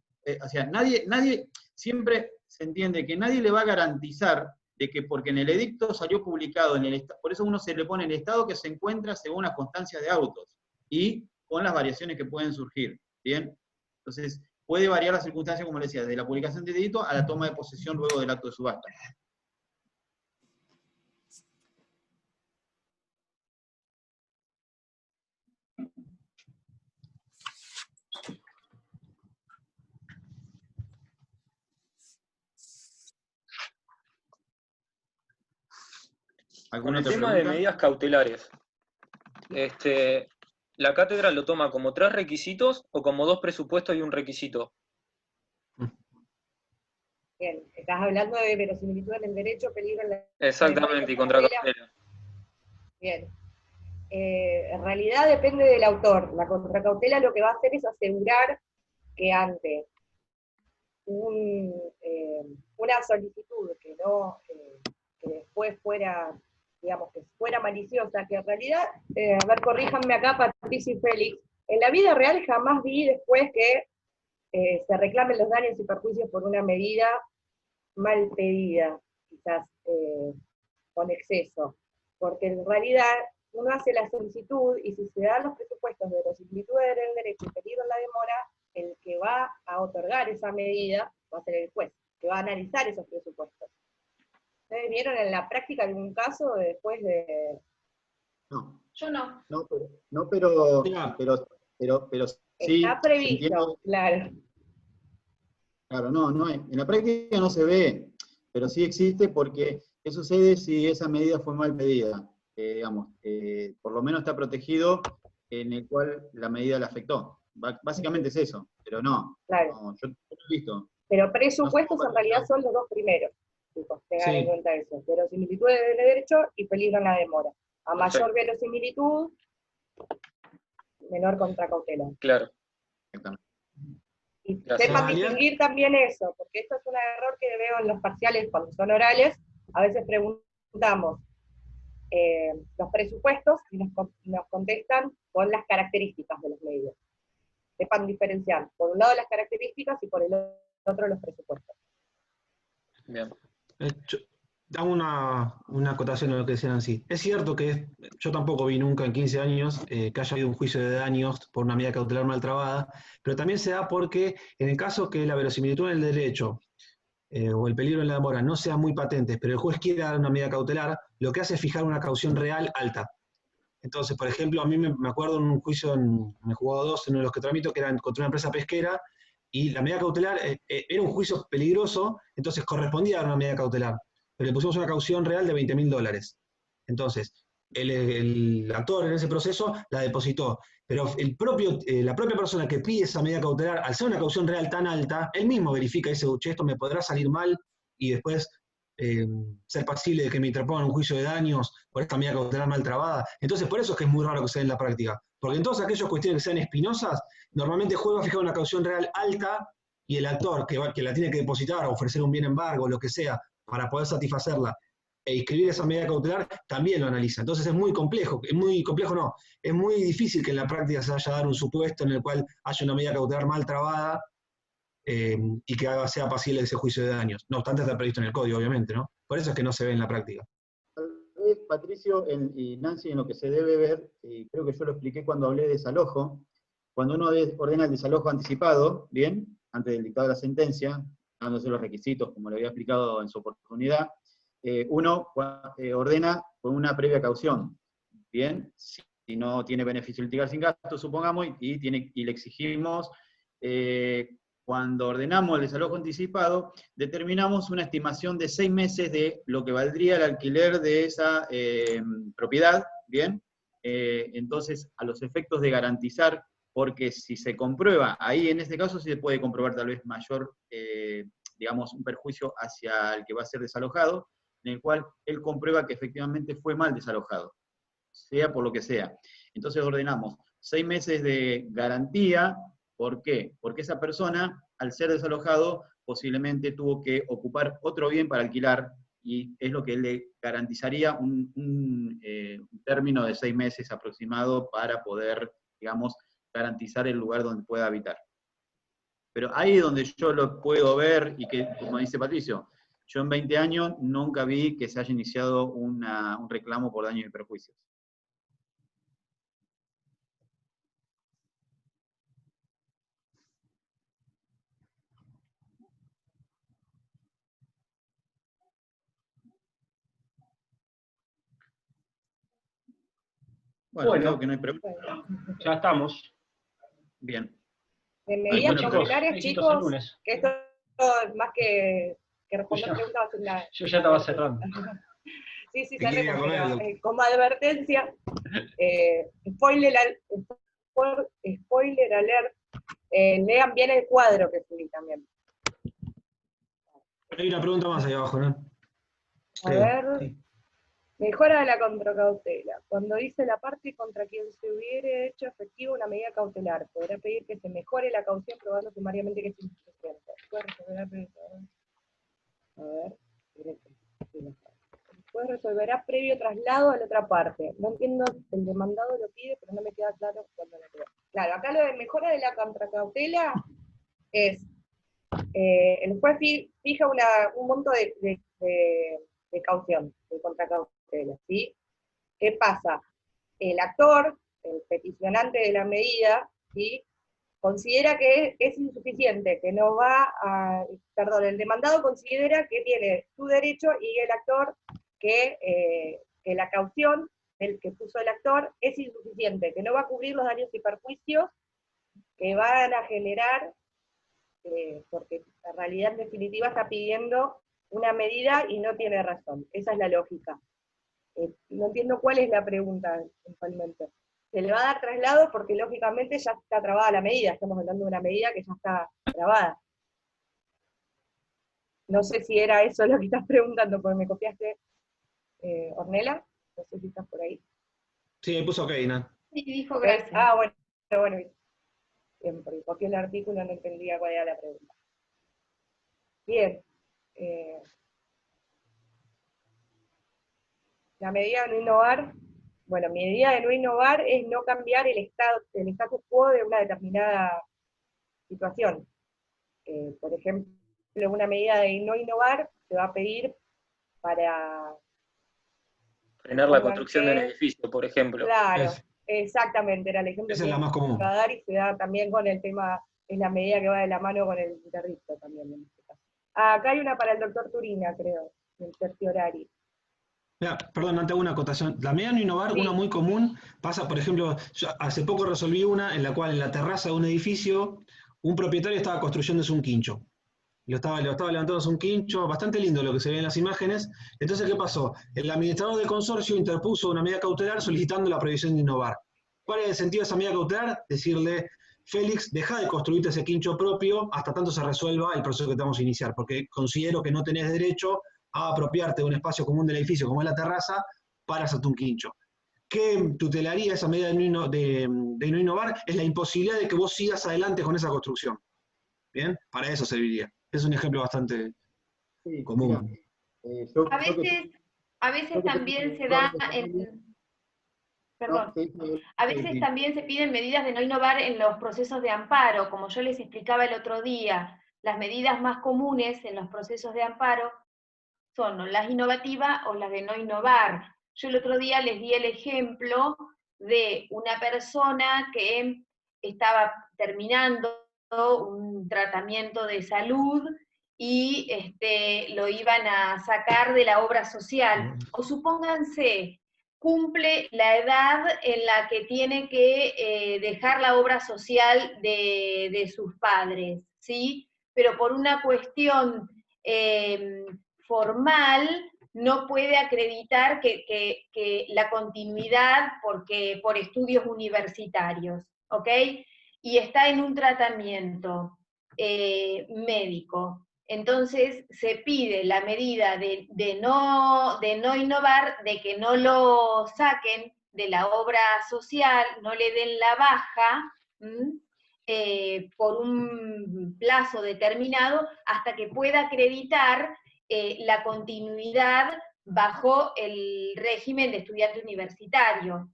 O sea, nadie, siempre se entiende que nadie le va a garantizar de que porque en el edicto salió publicado, por eso uno se le pone el estado que se encuentra según las constancias de autos, y con las variaciones que pueden surgir. ¿Bien? Entonces, puede variar la circunstancia, como le decía, de la publicación del edicto a la toma de posesión luego del acto de subasta. Con el tema de medidas cautelares, ¿la cátedra lo toma como 3 requisitos o como 2 presupuestos y un requisito? Bien, estás hablando de verosimilitud en el derecho, peligro en la... Exactamente, y contra cautela. Bien. En realidad depende del autor. La contracautela lo que va a hacer es asegurar que ante una solicitud que no que después fuera, digamos, que fuera maliciosa, que en realidad, a ver, corríjanme acá, Patricia y Félix, en la vida real jamás vi después que se reclamen los daños y perjuicios por una medida mal pedida, quizás con exceso, porque en realidad uno hace la solicitud y si se dan los presupuestos de verosimilitud del derecho y peligro en la demora, el que va a otorgar esa medida va a ser el juez, que va a analizar esos presupuestos. ¿Ustedes vieron en la práctica algún caso después de...? No. Yo no. Pero sí. Está previsto, claro. Claro, no, en la práctica no se ve, pero sí existe porque ¿qué sucede si esa medida fue mal pedida? Digamos, por lo menos está protegido en el cual la medida le afectó. Básicamente es eso, pero no. Claro. No, yo no he visto. Pero presupuestos en realidad son los dos primeros, chicos, tengan en cuenta eso. Verosimilitud del derecho y peligro en la demora. A mayor verosimilitud, menor contracautela. Claro. Y sepan distinguir también eso, porque esto es un error que veo en los parciales cuando son orales. A veces preguntamos los presupuestos y nos contestan con las características de los medios. Sepan diferenciar, por un lado las características y por el otro los presupuestos. Bien. Hago una acotación a lo que decían así. Es cierto que yo tampoco vi nunca en 15 años que haya habido un juicio de daños por una medida cautelar mal trabada, pero también se da porque en el caso que la verosimilitud en el derecho o el peligro en la demora no sean muy patentes, pero el juez quiere dar una medida cautelar, lo que hace es fijar una caución real alta. Entonces, por ejemplo, a mí me acuerdo en un juicio en el juzgado 2, en uno de los que tramito, que era contra una empresa pesquera, y la medida cautelar era un juicio peligroso, entonces correspondía a dar una medida cautelar. Pero le pusimos una caución real de $20.000. Entonces, el actor en ese proceso la depositó. Pero la propia persona que pide esa medida cautelar, al ser una caución real tan alta, él mismo verifica y dice, che, esto me podrá salir mal, y después ser pasible de que me interpongan un juicio de daños por esta medida cautelar mal trabada. Entonces, por eso es que es muy raro que se dé en la práctica. Porque en todas aquellas cuestiones que sean espinosas, normalmente el juez va a fijar una caución real alta y el actor que la tiene que depositar o ofrecer un bien embargo, lo que sea, para poder satisfacerla e inscribir esa medida cautelar, también lo analiza. Entonces es muy complejo no, es muy difícil que en la práctica se vaya a dar un supuesto en el cual haya una medida cautelar mal trabada y que sea pasible de ese juicio de daños. No obstante, está previsto en el código, obviamente, ¿no? Por eso es que no se ve en la práctica. Patricio y Nancy, en lo que se debe ver, y creo que yo lo expliqué cuando hablé de desalojo, cuando uno ordena el desalojo anticipado, bien, antes del dictado de la sentencia, dándose los requisitos, como le había explicado en su oportunidad, uno ordena con una previa caución, bien, si no tiene beneficio litigar sin gasto, supongamos, y le exigimos, cuando ordenamos el desalojo anticipado, determinamos una estimación de 6 meses de lo que valdría el alquiler de esa propiedad, ¿bien? Entonces, a los efectos de garantizar, porque si se comprueba, ahí en este caso sí se puede comprobar tal vez mayor, digamos, un perjuicio hacia el que va a ser desalojado, en el cual él comprueba que efectivamente fue mal desalojado, sea por lo que sea. Entonces ordenamos 6 meses de garantía. ¿Por qué? Porque esa persona, al ser desalojado, posiblemente tuvo que ocupar otro bien para alquilar, y es lo que le garantizaría un término de 6 meses aproximado para poder, digamos, garantizar el lugar donde pueda habitar. Pero ahí es donde yo lo puedo ver, y que, como dice Patricio, yo en 20 años nunca vi que se haya iniciado un reclamo por daños y perjuicios. Bueno, creo que no hay preguntas. Ya estamos. Bien. De medidas Bueno, cautelares, chicos, el chicos, lunes. que esto es más que responder preguntas. Yo ya estaba cerrando. Sí, sí, Te quería cerremos, comer, pero como advertencia, spoiler alert, lean bien el cuadro que subí también. Hay una pregunta más ahí abajo, ¿no? A ver, mejora de la contracautela. Cuando dice la parte contra quien se hubiere hecho efectivo una medida cautelar, podrá pedir que se mejore la caución probando sumariamente que es insuficiente. A ver, después resolverá previo traslado a la otra parte. No entiendo, el demandado lo pide, pero no me queda claro cuándo lo pide. Claro, acá lo de mejora de la contracautela es, el juez fija un monto de caución, de contracautela, ¿sí? ¿Qué pasa? El actor, el peticionante de la medida, ¿sí?, considera que es insuficiente, que no va a, perdón, el demandado considera que tiene su derecho y el actor que la caución del que puso el actor es insuficiente, que no va a cubrir los daños y perjuicios que van a generar, porque la realidad en definitiva está pidiendo una medida y no tiene razón. Esa es la lógica. No entiendo cuál es la pregunta, principalmente. Se le va a dar traslado porque lógicamente ya está trabada la medida, estamos hablando de una medida que ya está trabada. No sé si era eso lo que estás preguntando, porque me copiaste, Ornella, no sé si estás por ahí. Sí, me puso ok, ¿no? Sí, dijo gracias. Ah, bueno, bien, porque copié el artículo, no entendía cuál era la pregunta. Bien. La medida de no innovar, bueno, mi medida de no innovar es no cambiar el status quo de una determinada situación. Por ejemplo, una medida de no innovar se va a pedir para frenar la construcción de un edificio, por ejemplo. Claro, exactamente, era el ejemplo esa es la más común. iba a dar, y se da también con el tema, es la medida que va de la mano con el interdicto también en este caso. Acá hay una para el doctor Turina, creo, el certiorari. Mira, perdón, antes hago una acotación. La medida no innovar, Sí. una muy común, pasa, por ejemplo, yo hace poco resolví una en la cual en la terraza de un edificio un propietario estaba construyéndose un quincho. Lo estaba levantándose un quincho, bastante lindo lo que se ve en las imágenes. Entonces, ¿qué pasó? El administrador del consorcio interpuso una medida cautelar solicitando la prohibición de innovar. ¿Cuál es el sentido de esa medida cautelar? Decirle, Félix, deja de construirte ese quincho propio hasta tanto se resuelva el proceso que te vamos a iniciar, porque considero que no tenés derecho a apropiarte de un espacio común del edificio, como es la terraza, para hacerte un quincho. ¿Qué tutelaría esa medida de no innovar? Es la imposibilidad de que vos sigas adelante con esa construcción. ¿Bien? Para eso serviría. Es un ejemplo bastante común. A veces también se da Perdón. A veces también se piden medidas de no innovar en los procesos de amparo, como yo les explicaba el otro día. Las medidas más comunes en los procesos de amparo son o las innovativas o las de no innovar. Yo el otro día les di el ejemplo de una persona que estaba terminando un tratamiento de salud y lo iban a sacar de la obra social. O supónganse, cumple la edad en la que tiene que dejar la obra social de sus padres, ¿sí? Pero por una cuestión formal no puede acreditar que la continuidad por estudios universitarios, ¿ok? Y está en un tratamiento médico. Entonces se pide la medida de no innovar, de que no lo saquen de la obra social, no le den la baja, por un plazo determinado, hasta que pueda acreditar la continuidad bajo el régimen de estudiante universitario,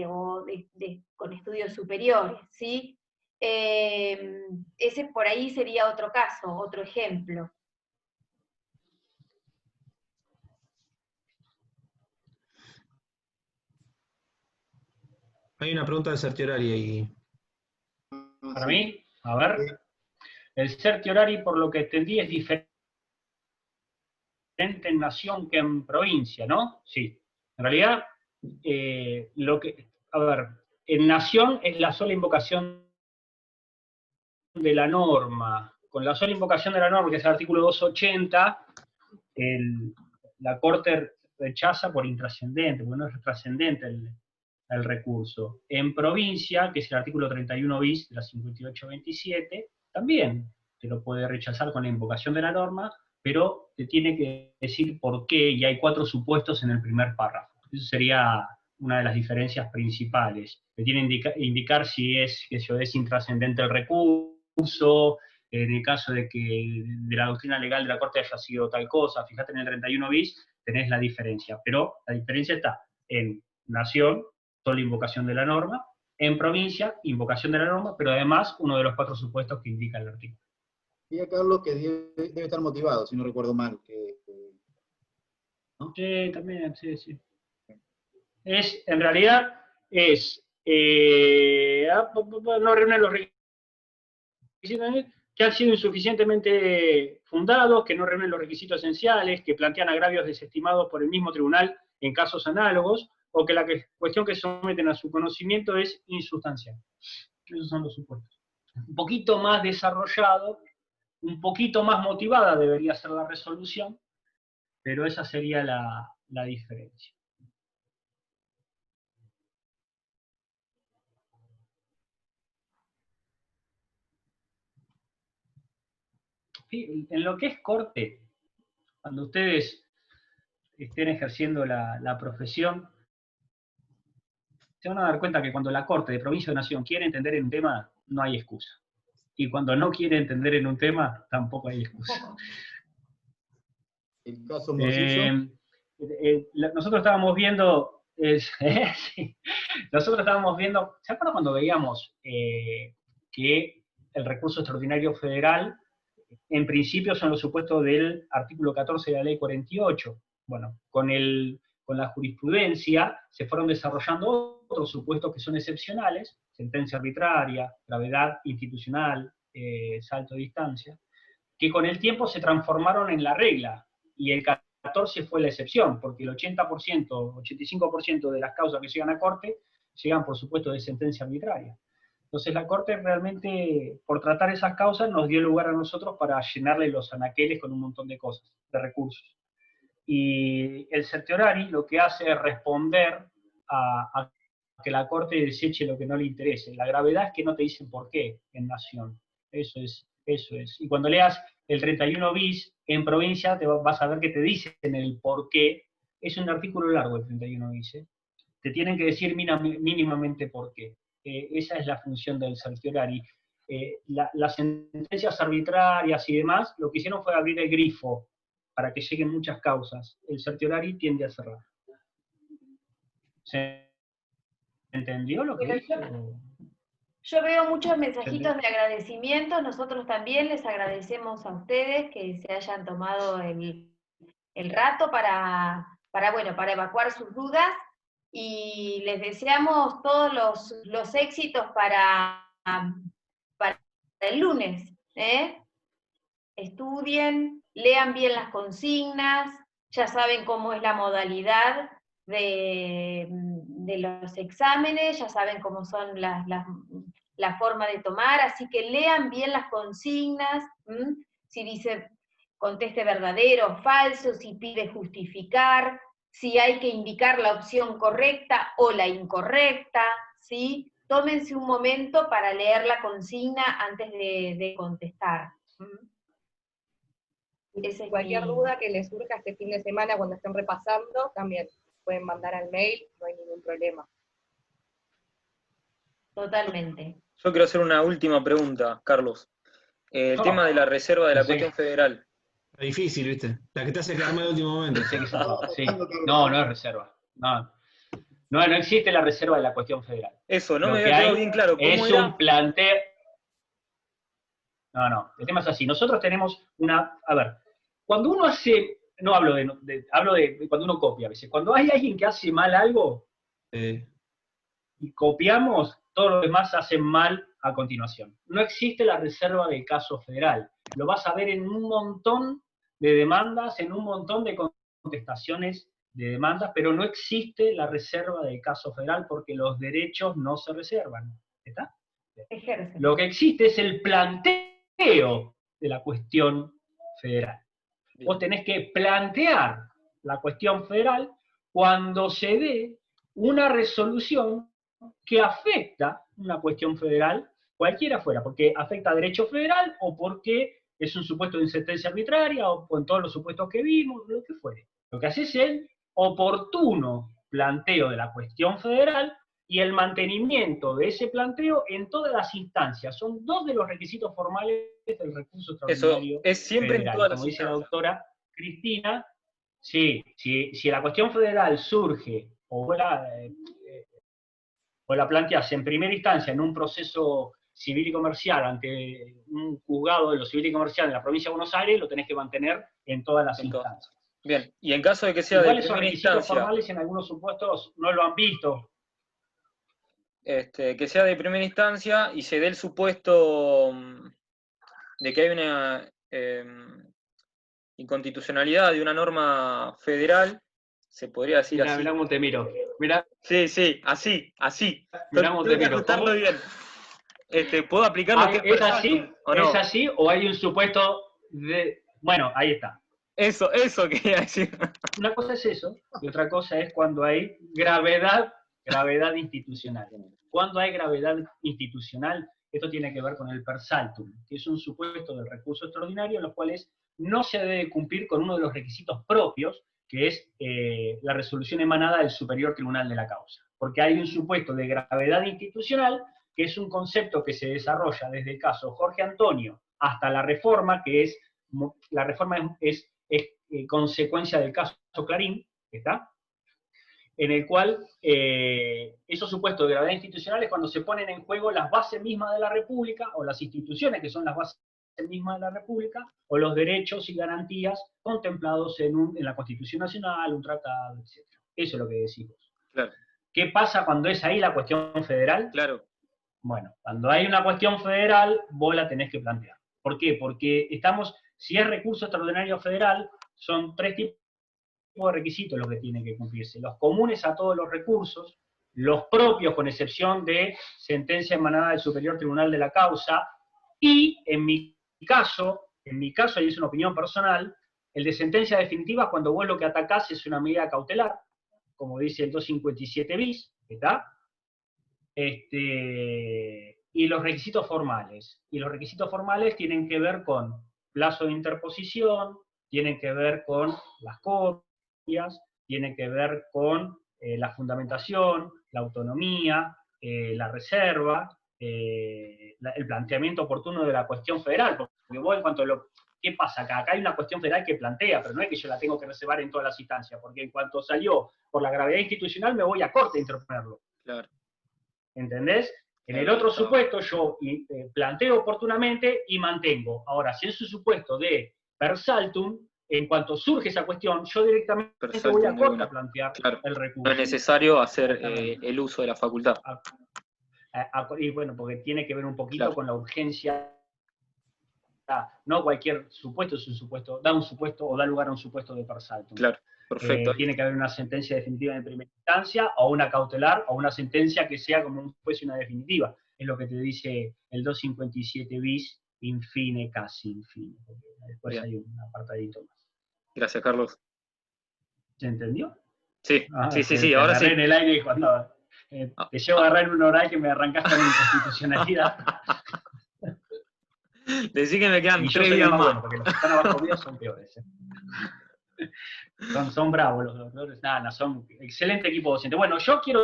o con estudios superiores, ¿sí? Ese por ahí sería otro caso, otro ejemplo. Hay una pregunta de certiorari ahí. Para mí, a ver, el certiorari, por lo que entendí, es diferente en nación que en provincia, ¿no? Sí. En realidad, a ver, en nación es la sola invocación de la norma. Con la sola invocación de la norma, que es el artículo 280, la Corte rechaza por intrascendente, porque no es trascendente el recurso. En provincia, que es el artículo 31 bis de la 5827, también te lo puede rechazar con la invocación de la norma, pero te tiene que decir por qué, y hay 4 supuestos en el primer párrafo. Eso sería una de las diferencias principales. Te tiene que indicar si es intrascendente el recurso, en el caso de que de la doctrina legal de la Corte haya sido tal cosa. Fíjate en el 31 bis, tenés la diferencia, pero la diferencia está en nación, sola invocación de la norma, en provincia, invocación de la norma, pero además uno de los 4 supuestos que indica el artículo. Y a Carlos que debe estar motivado, si no recuerdo mal. ¿No? Sí, también, sí. En realidad, no reúne los requisitos que han sido insuficientemente fundados, que no reúnen los requisitos esenciales, que plantean agravios desestimados por el mismo tribunal en casos análogos, o que la cuestión que someten a su conocimiento es insustancial. Esos son los supuestos. Un poquito más desarrollado, un poquito más motivada debería ser la resolución, pero esa sería la diferencia. En lo que es corte, cuando ustedes estén ejerciendo la profesión, se van a dar cuenta que cuando la Corte de provincia o nación quiere entender en un tema, no hay excusa. Y cuando no quiere entender en un tema, tampoco hay excusa. El caso Morcillo. Nosotros estábamos viendo, sí, nosotros estábamos viendo, ¿se acuerdan cuando veíamos que el recurso extraordinario federal, en principio son los supuestos del artículo 14 de la ley 48? Bueno, con la jurisprudencia se fueron desarrollando otros supuestos que son excepcionales, sentencia arbitraria, gravedad institucional, salto de distancia, que con el tiempo se transformaron en la regla, y el 14 fue la excepción, porque el 80%, 85% de las causas que llegan a corte, llegan por supuesto de sentencia arbitraria. Entonces la Corte realmente, por tratar esas causas, nos dio lugar a nosotros para llenarle los anaqueles con un montón de cosas, de recursos. Y el certiorari lo que hace es responder a que la Corte deseche lo que no le interese. La gravedad es que no te dicen por qué en nación. Eso es. Y cuando leas el 31 bis, en provincia vas a ver que te dicen el por qué. Es un artículo largo el 31 bis, ¿eh? Te tienen que decir mínimamente por qué. Esa es la función del certiorari. Las sentencias arbitrarias y demás, lo que hicieron fue abrir el grifo para que lleguen muchas causas. El certiorari tiende a cerrar. ¿Se entendió lo que dije? Yo veo muchos mensajitos de agradecimiento, nosotros también les agradecemos a ustedes que se hayan tomado el rato para evacuar sus dudas, y les deseamos todos los éxitos para el lunes. Estudien, lean bien las consignas, ya saben cómo es la modalidad de los exámenes, ya saben cómo son la forma de tomar, así que lean bien las consignas, si dice conteste verdadero o falso, si pide justificar, si hay que indicar la opción correcta o la incorrecta, ¿sí? Tómense un momento para leer la consigna antes de contestar. Cualquier duda que les surja este fin de semana cuando estén repasando, también pueden mandar al mail, no hay ningún problema. Totalmente. Yo quiero hacer una última pregunta, Carlos. El tema de la reserva de la cuestión federal. Es difícil, ¿viste? La que te hace quedar mal al último momento. Sí. No es reserva. No existe la reserva de la cuestión federal. Eso, no Lo me que había quedado hay bien claro. ¿Cómo es era? un planteo. No, el tema es así. Nosotros tenemos a ver, cuando uno hace, no hablo hablo de cuando uno copia a veces. Cuando hay alguien que hace mal algo, y copiamos, todos los demás hacen mal a continuación. No existe la reserva del caso federal. Lo vas a ver en un montón de demandas, en un montón de contestaciones de demandas, pero no existe la reserva del caso federal porque los derechos no se reservan. ¿Está? Lo que existe es el planteo de la cuestión federal. Vos tenés que plantear la cuestión federal cuando se dé una resolución que afecta una cuestión federal, cualquiera fuera, porque afecta a derecho federal o porque es un supuesto de sentencia arbitraria o en todos los supuestos que vimos, lo que fuere. Lo que hace es el oportuno planteo de la cuestión federal y el mantenimiento de ese planteo en todas las instancias. Son dos de los requisitos formales del recurso extraordinario. Eso es siempre federal. en todas las Como dice la instancias. doctora Cristina, sí, si la cuestión federal surge o la planteas en primera instancia en un proceso civil y comercial ante un juzgado de lo civil y comercial en la provincia de Buenos Aires, lo tenés que mantener en todas las instancias. Bien, y en caso de que sea Igual de esos primera requisitos instancia, formales en algunos supuestos no lo han visto. que sea de primera instancia y se dé el supuesto de que hay una inconstitucionalidad de una norma federal, se podría decir así. Mirá cómo te miro. Mirá. Sí, así. Mirá cómo te Tengo que miro. ajustarlo bien. ¿Puedo aplicar lo que es ¿Es así? o no? ¿Es así o hay un supuesto de...? Bueno, ahí está. Eso quería decir. Una cosa es eso, y otra cosa es cuando hay gravedad institucional. Cuando hay gravedad institucional, esto tiene que ver con el per saltum, que es un supuesto del recurso extraordinario en los cuales no se debe cumplir con uno de los requisitos propios, que es la resolución emanada del superior tribunal de la causa. Porque hay un supuesto de gravedad institucional, que es un concepto que se desarrolla desde el caso Jorge Antonio hasta la reforma, que es, la reforma es consecuencia del caso Clarín, ¿está? En el cual esos supuestos de gravedad institucional es cuando se ponen en juego las bases mismas de la República, o las instituciones que son las bases mismas de la República, o los derechos y garantías contemplados en la Constitución Nacional, un tratado, etc. Eso es lo que decimos. Claro. ¿Qué pasa cuando es ahí la cuestión federal? Claro. Bueno, cuando hay una cuestión federal, vos la tenés que plantear. ¿Por qué? Porque si es recurso extraordinario federal, son 3 tipos de requisitos los que tienen que cumplirse. Los comunes a todos los recursos, los propios con excepción de sentencia emanada del Superior Tribunal de la Causa, y en mi caso, y es una opinión personal, el de sentencia definitiva cuando vos lo que atacás es una medida cautelar, como dice el 257 bis, ¿está? Y los requisitos formales. Y los requisitos formales tienen que ver con plazo de interposición, tienen que ver con las copias, tienen que ver con la fundamentación, la autonomía, la reserva, el planteamiento oportuno de la cuestión federal, porque vos en cuanto a lo... ¿Qué pasa acá? Acá hay una cuestión federal que plantea, pero no es que yo la tengo que reservar en todas las instancias, porque en cuanto salió por la gravedad institucional me voy a corte a interponerlo. Claro. ¿Entendés? En el otro supuesto yo planteo oportunamente y mantengo. Ahora, si es un supuesto de per saltum, en cuanto surge esa cuestión, yo directamente voy a corte a plantear el recurso. No es necesario hacer el uso de la facultad. Y bueno, porque tiene que ver un poquito con la urgencia. No cualquier supuesto es un supuesto, da un supuesto o da lugar a un supuesto de per saltum. Claro, perfecto. Tiene que haber una sentencia definitiva en primera instancia, o una cautelar, o una sentencia que sea como si fuese una definitiva. Es lo que te dice el 257 bis, infine, casi infine. Después hay un apartadito más. Gracias, Carlos. ¿Se entendió? Sí, sí, ahora sí. En el aire cuando te llevo a agarrar en un oral que me arrancaste con inconstitucionalidad. Decí que me quedan 3 días más. Bueno, porque los que están abajo mío son peores. Son bravos los doctores. Nada, son excelente equipo docente. Bueno, yo quiero...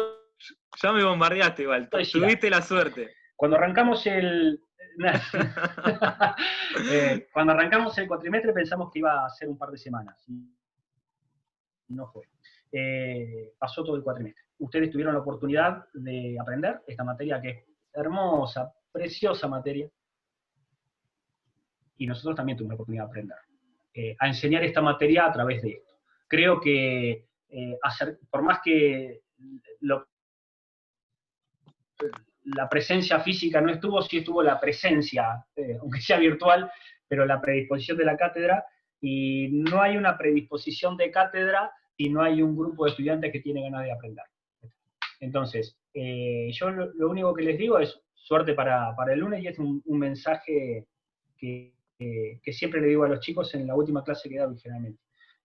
Ya me bombardeaste igual, tuviste la suerte. Cuando arrancamos cuando arrancamos el cuatrimestre pensamos que iba a ser un par de semanas. No fue. Pasó todo el cuatrimestre. Ustedes tuvieron la oportunidad de aprender esta materia que es hermosa, preciosa materia. Y nosotros también tuvimos la oportunidad de aprender. A enseñar esta materia a través de esto. Creo que por más que la presencia física no estuvo, sí estuvo la presencia, aunque sea virtual, pero la predisposición de la cátedra, y no hay una predisposición de cátedra si no hay un grupo de estudiantes que tiene ganas de aprender. Entonces, yo lo único que les digo es suerte para el lunes, y es un mensaje que siempre le digo a los chicos en la última clase que he dado generalmente.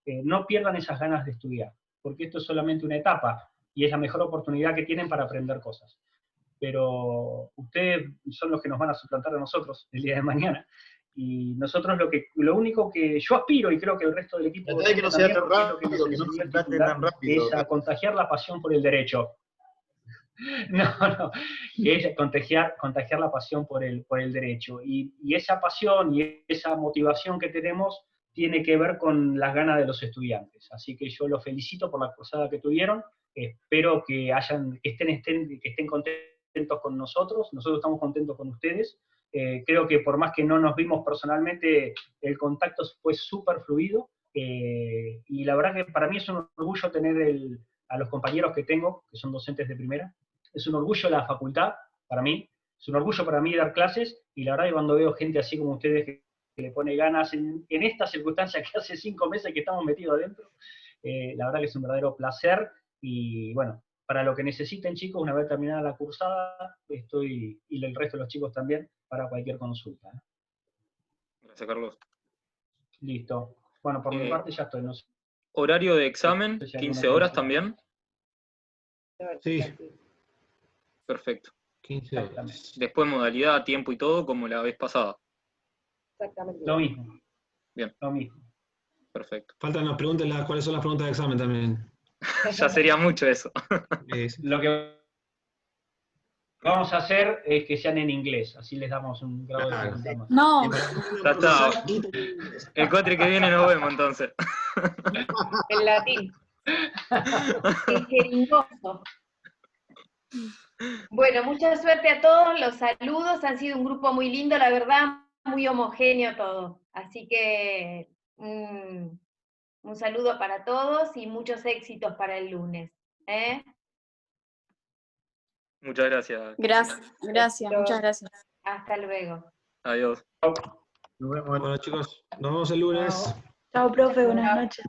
No pierdan esas ganas de estudiar, porque esto es solamente una etapa, y es la mejor oportunidad que tienen para aprender cosas. Pero ustedes son los que nos van a suplantar a nosotros el día de mañana, y nosotros lo único que yo aspiro, y creo que el resto del equipo que no sea tan rápido, que no se trate tan rápido, es a contagiar la pasión por el derecho. No, es contagiar la pasión por el derecho, y esa pasión y esa motivación que tenemos tiene que ver con las ganas de los estudiantes. Así que yo los felicito por la cursada que tuvieron, espero que estén contentos con nosotros estamos contentos con ustedes. Creo que por más que no nos vimos personalmente, el contacto fue súper fluido, y la verdad que para mí es un orgullo tener a los compañeros que tengo, que son docentes de primera. Es un orgullo la facultad, para mí, es un orgullo para mí dar clases, y la verdad que cuando veo gente así como ustedes que le pone ganas en estas circunstancias que hace 5 meses que estamos metidos adentro, la verdad que es un verdadero placer, y bueno, para lo que necesiten, chicos, una vez terminada la cursada, y el resto de los chicos también, para cualquier consulta. Gracias, Carlos. Listo. Bueno, por mi parte ya estoy. No sé. ¿Horario de examen? No sé si 15 horas cosa. también. Sí. Perfecto. 15 horas. Después modalidad, tiempo y todo, como la vez pasada. Exactamente. Lo mismo. Bien. Lo mismo. Perfecto. Faltan las preguntas, cuáles son las preguntas de examen también. Ya sería mucho eso. Lo que vamos a hacer es que sean en inglés, así les damos un grado de dificultad más. No. Ya está. El cuatri que viene nos vemos entonces. En latín. Qué jeringoso. Bueno, mucha suerte a todos, los saludos, han sido un grupo muy lindo, la verdad, muy homogéneo todo. Así que un saludo para todos y muchos éxitos para el lunes. Muchas gracias. Gracias, muchas gracias. Hasta luego. Adiós. Bueno, chicos, nos vemos el lunes. Chao. Chao, profe, buenas noches.